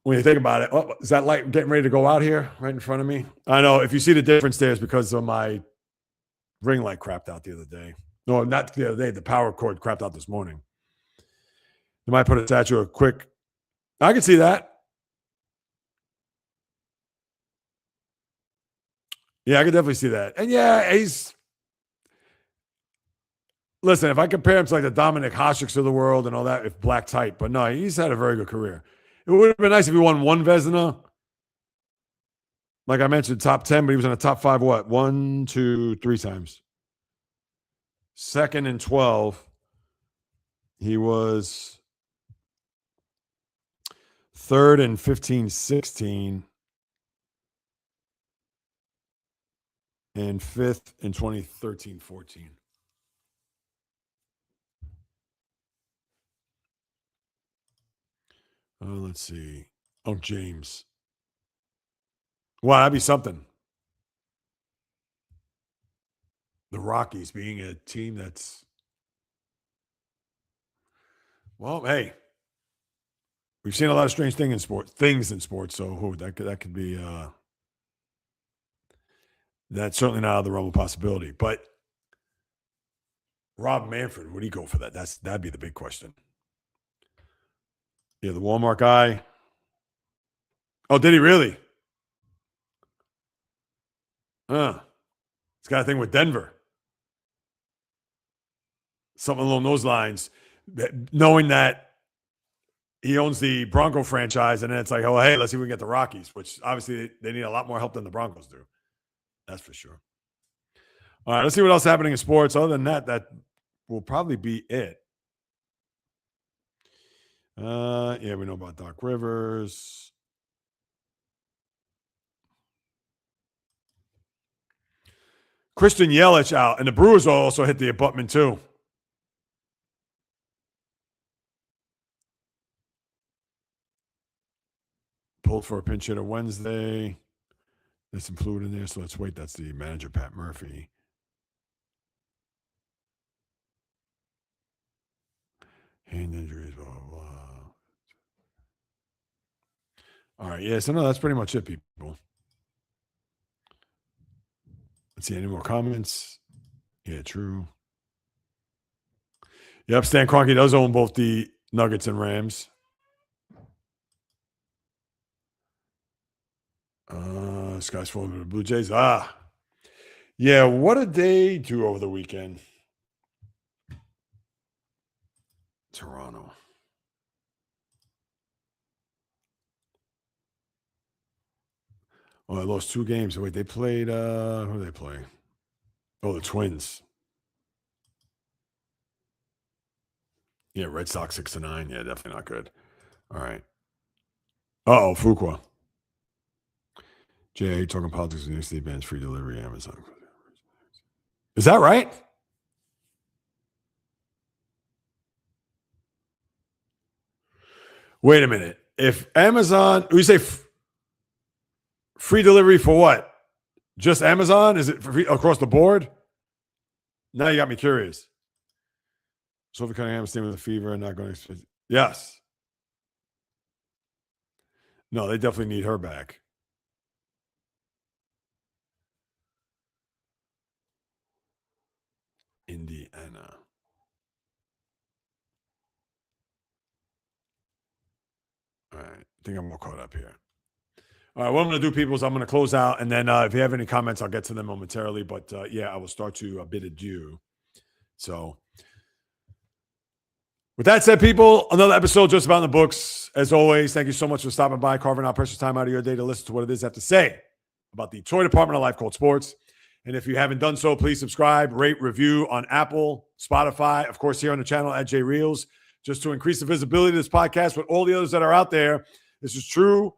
When you think about it, oh, is that light getting ready to go out here right in front of me? I know. If you see the difference there, it's because of my ring light crapped out the other day. No, not the other day. The power cord crapped out this morning. They might put a statue of Quick. I can see that. Yeah, I could definitely see that. And yeah, he's. Listen, if I compare him to like the Dominic Hasek's of the world and all that, if black type, but no, he's had a very good career. It would have been nice if he won 1 Vezina. Like I mentioned, top 10, but he was in the top 5, what? 1, 2, 3 times. Second and 12. He was third and 15, 16. And fifth in 2013, 14. Let's see. Oh, James. Wow, that'd be something. The Rockies being a team that's. Well, hey. We've seen a lot of strange things in sports. So that could be. That's certainly not out of the realm of possibility. But Rob Manfred, would he go for that? That'd be the big question. Yeah, the Walmart guy. Oh, did he really? He's got a thing with Denver. Something along those lines. Knowing that he owns the Bronco franchise, and then it's like, oh, hey, let's see if we can get the Rockies, which obviously they need a lot more help than the Broncos do. That's for sure. All right, let's see what else is happening in sports. Other than that, that will probably be it. Yeah, we know about Doc Rivers. Christian Yelich out, and the Brewers also hit the abutment too. Pulled for a pinch hitter Wednesday. There's some fluid in there, so let's wait. That's the manager, Pat Murphy. Hand injuries, blah, blah, blah. All right, yeah, so no, that's pretty much it, people. Let's see, any more comments? Yeah, true. Yep, Stan Kroenke does own both the Nuggets and Rams. Sky's falling to the Blue Jays. Yeah, what did they do over the weekend? Toronto. Oh, I lost 2 games. Wait, they played, who did they play? Oh, the Twins. Yeah, Red Sox 6-9. Yeah, definitely not good. All right. Uh-oh, Fuqua. Jay, talking politics with the bands, free delivery, Amazon. Is that right? Wait a minute. If Amazon, you say free delivery for what? Just Amazon? Is it free across the board? Now you got me curious. Sophie Cunningham staying with a fever and not going to. Yes. No, they definitely need her back. Indiana. All right. I think I'm all caught up here. All right. What I'm going to do, people, is I'm going to close out. And then if you have any comments, I'll get to them momentarily. But yeah, I will start to bid adieu. So with that said, people, another episode just about in the books. As always, thank you so much for stopping by, carving out precious time out of your day to listen to what it is I have to say about the toy department of life called sports. And if you haven't done so, please subscribe, rate, review on Apple, Spotify, of course, here on the channel at JAYREELZ, just to increase the visibility of this podcast with all the others that are out there. This is true,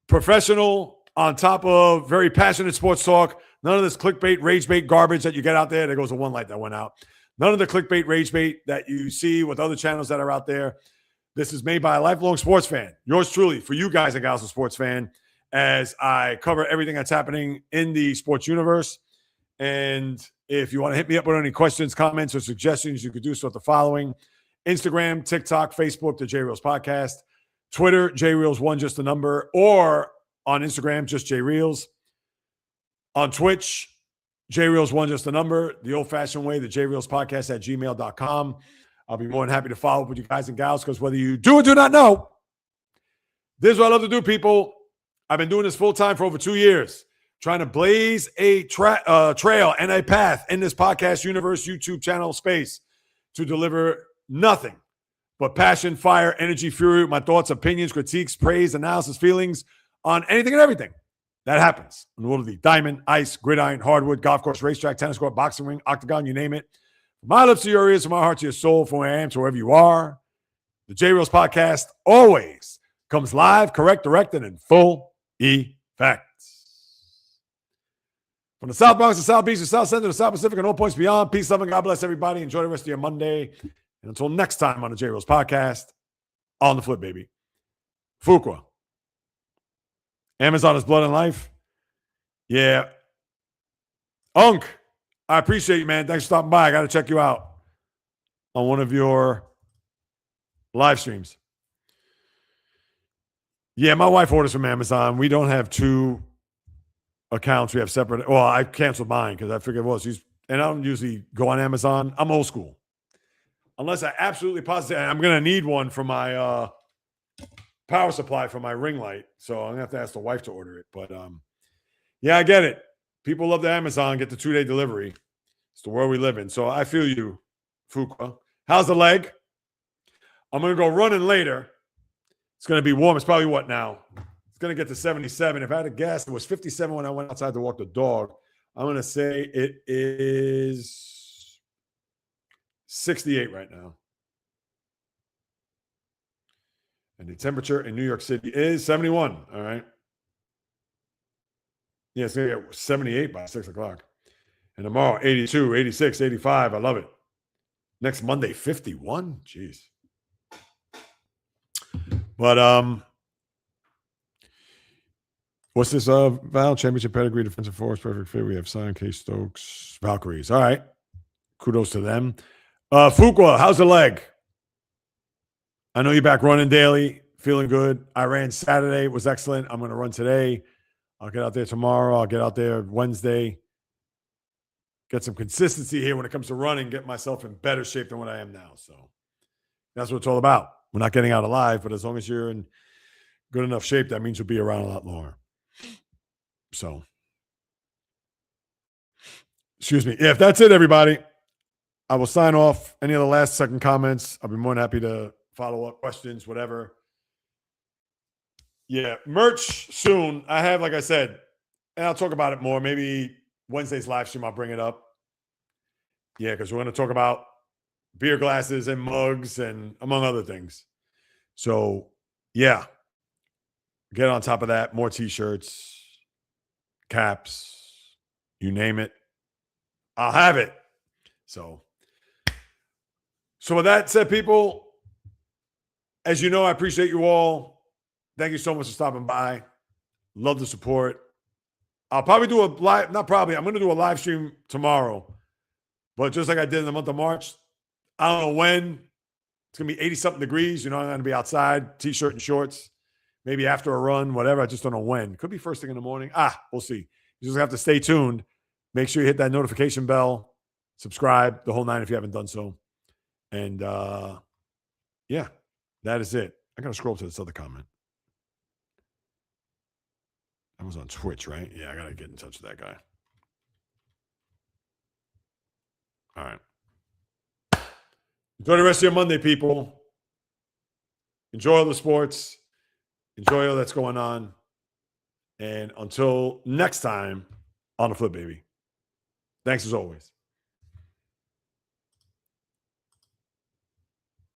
professional, on top of very passionate sports talk. None of this clickbait, rage bait garbage that you get out there. There goes a one light that went out. None of the clickbait, rage bait that you see with other channels that are out there. This is made by a lifelong sports fan. Yours truly, for you guys and gals, a sports fan, as I cover everything that's happening in the sports universe. And if you want to hit me up with any questions, comments, or suggestions, you could do so at the following: Instagram, TikTok, Facebook, the JAYREELZ Podcast, Twitter, JAYREELZ1, just a number, or on Instagram, just JAYREELZ. On Twitch, JAYREELZ1, just a number, the old-fashioned way, the JAYREELZ Podcast at gmail.com. I'll be more than happy to follow up with you guys and gals, because whether you do or do not know, this is what I love to do, people. I've been doing this full-time for over 2 years, trying to blaze a trail and a path in this podcast universe, YouTube channel space, to deliver nothing but passion, fire, energy, fury, my thoughts, opinions, critiques, praise, analysis, feelings on anything and everything that happens in the world of the diamond, ice, gridiron, hardwood, golf course, racetrack, tennis court, boxing ring, octagon, you name it. From my lips to your ears, from my heart to your soul, from where I am to wherever you are. The JAYREELZ Podcast always comes live, correct, direct, and in full effect. From the South Bronx, the South Beach, the South Central, the South Pacific, and all points beyond. Peace, love, and God bless everybody. Enjoy the rest of your Monday. And until next time on the JAYREELZ Podcast, on the flip, baby. Fuqua. Amazon is blood and life. Yeah. Unk, I appreciate you, man. Thanks for stopping by. I got to check you out on one of your live streams. Yeah, my wife orders from Amazon. We don't have 2 accounts. We have separate. Well, I canceled mine because I figured, well, and I don't usually go on Amazon. I'm old school. Unless I absolutely positive, I'm going to need one for my power supply for my ring light. So I'm going to have to ask the wife to order it. But yeah, I get it. People love the Amazon, get the 2-day delivery. It's the world we live in. So I feel you, Fuqua. How's the leg? I'm going to go running later. It's going to be warm. It's probably what now? It's going to get to 77. If I had to guess, it was 57 when I went outside to walk the dog. I'm going to say it is 68 right now. And the temperature in New York City is 71. All right. Yeah, it's going to get 78 by 6 o'clock. And tomorrow, 82, 86, 85. I love it. Next Monday, 51. Jeez. But What's this? Val championship pedigree, defensive force, perfect fit. We have Sion, K Stokes, Valkyries. All right. Kudos to them. Fuqua, how's the leg? I know you're back running daily, feeling good. I ran Saturday, it was excellent. I'm going to run today. I'll get out there tomorrow. I'll get out there Wednesday. Get some consistency here when it comes to running, get myself in better shape than what I am now. So that's what it's all about. We're not getting out alive, but as long as you're in good enough shape, that means you'll be around a lot longer. So, excuse me. Yeah, if that's it, everybody, I will sign off. Any other last second comments? I'll be more than happy to follow up questions, whatever. Yeah, merch soon. I have, like I said, and I'll talk about it more. Maybe Wednesday's live stream, I'll bring it up. Yeah, because we're going to talk about beer glasses and mugs and among other things. So, yeah, get on top of that. More T-shirts, caps, you name it. I'll have it. So with that said, people, as you know, I appreciate you all. Thank you so much for stopping by. Love the support. I'll probably do a live, not probably, I'm going to do a live stream tomorrow. But just like I did in the month of March, I don't know when. It's going to be 80-something degrees. You know, I'm going to be outside, T-shirt and shorts. Maybe after a run, whatever. I just don't know when. Could be first thing in the morning. We'll see. You just have to stay tuned. Make sure you hit that notification bell. Subscribe, the whole 9 if you haven't done so. And, yeah, that is it. I got to scroll to this other comment. That was on Twitch, right? Yeah, I got to get in touch with that guy. All right. Enjoy the rest of your Monday, people. Enjoy all the sports. Enjoy all that's going on. And until next time, on the flip, baby. Thanks as always.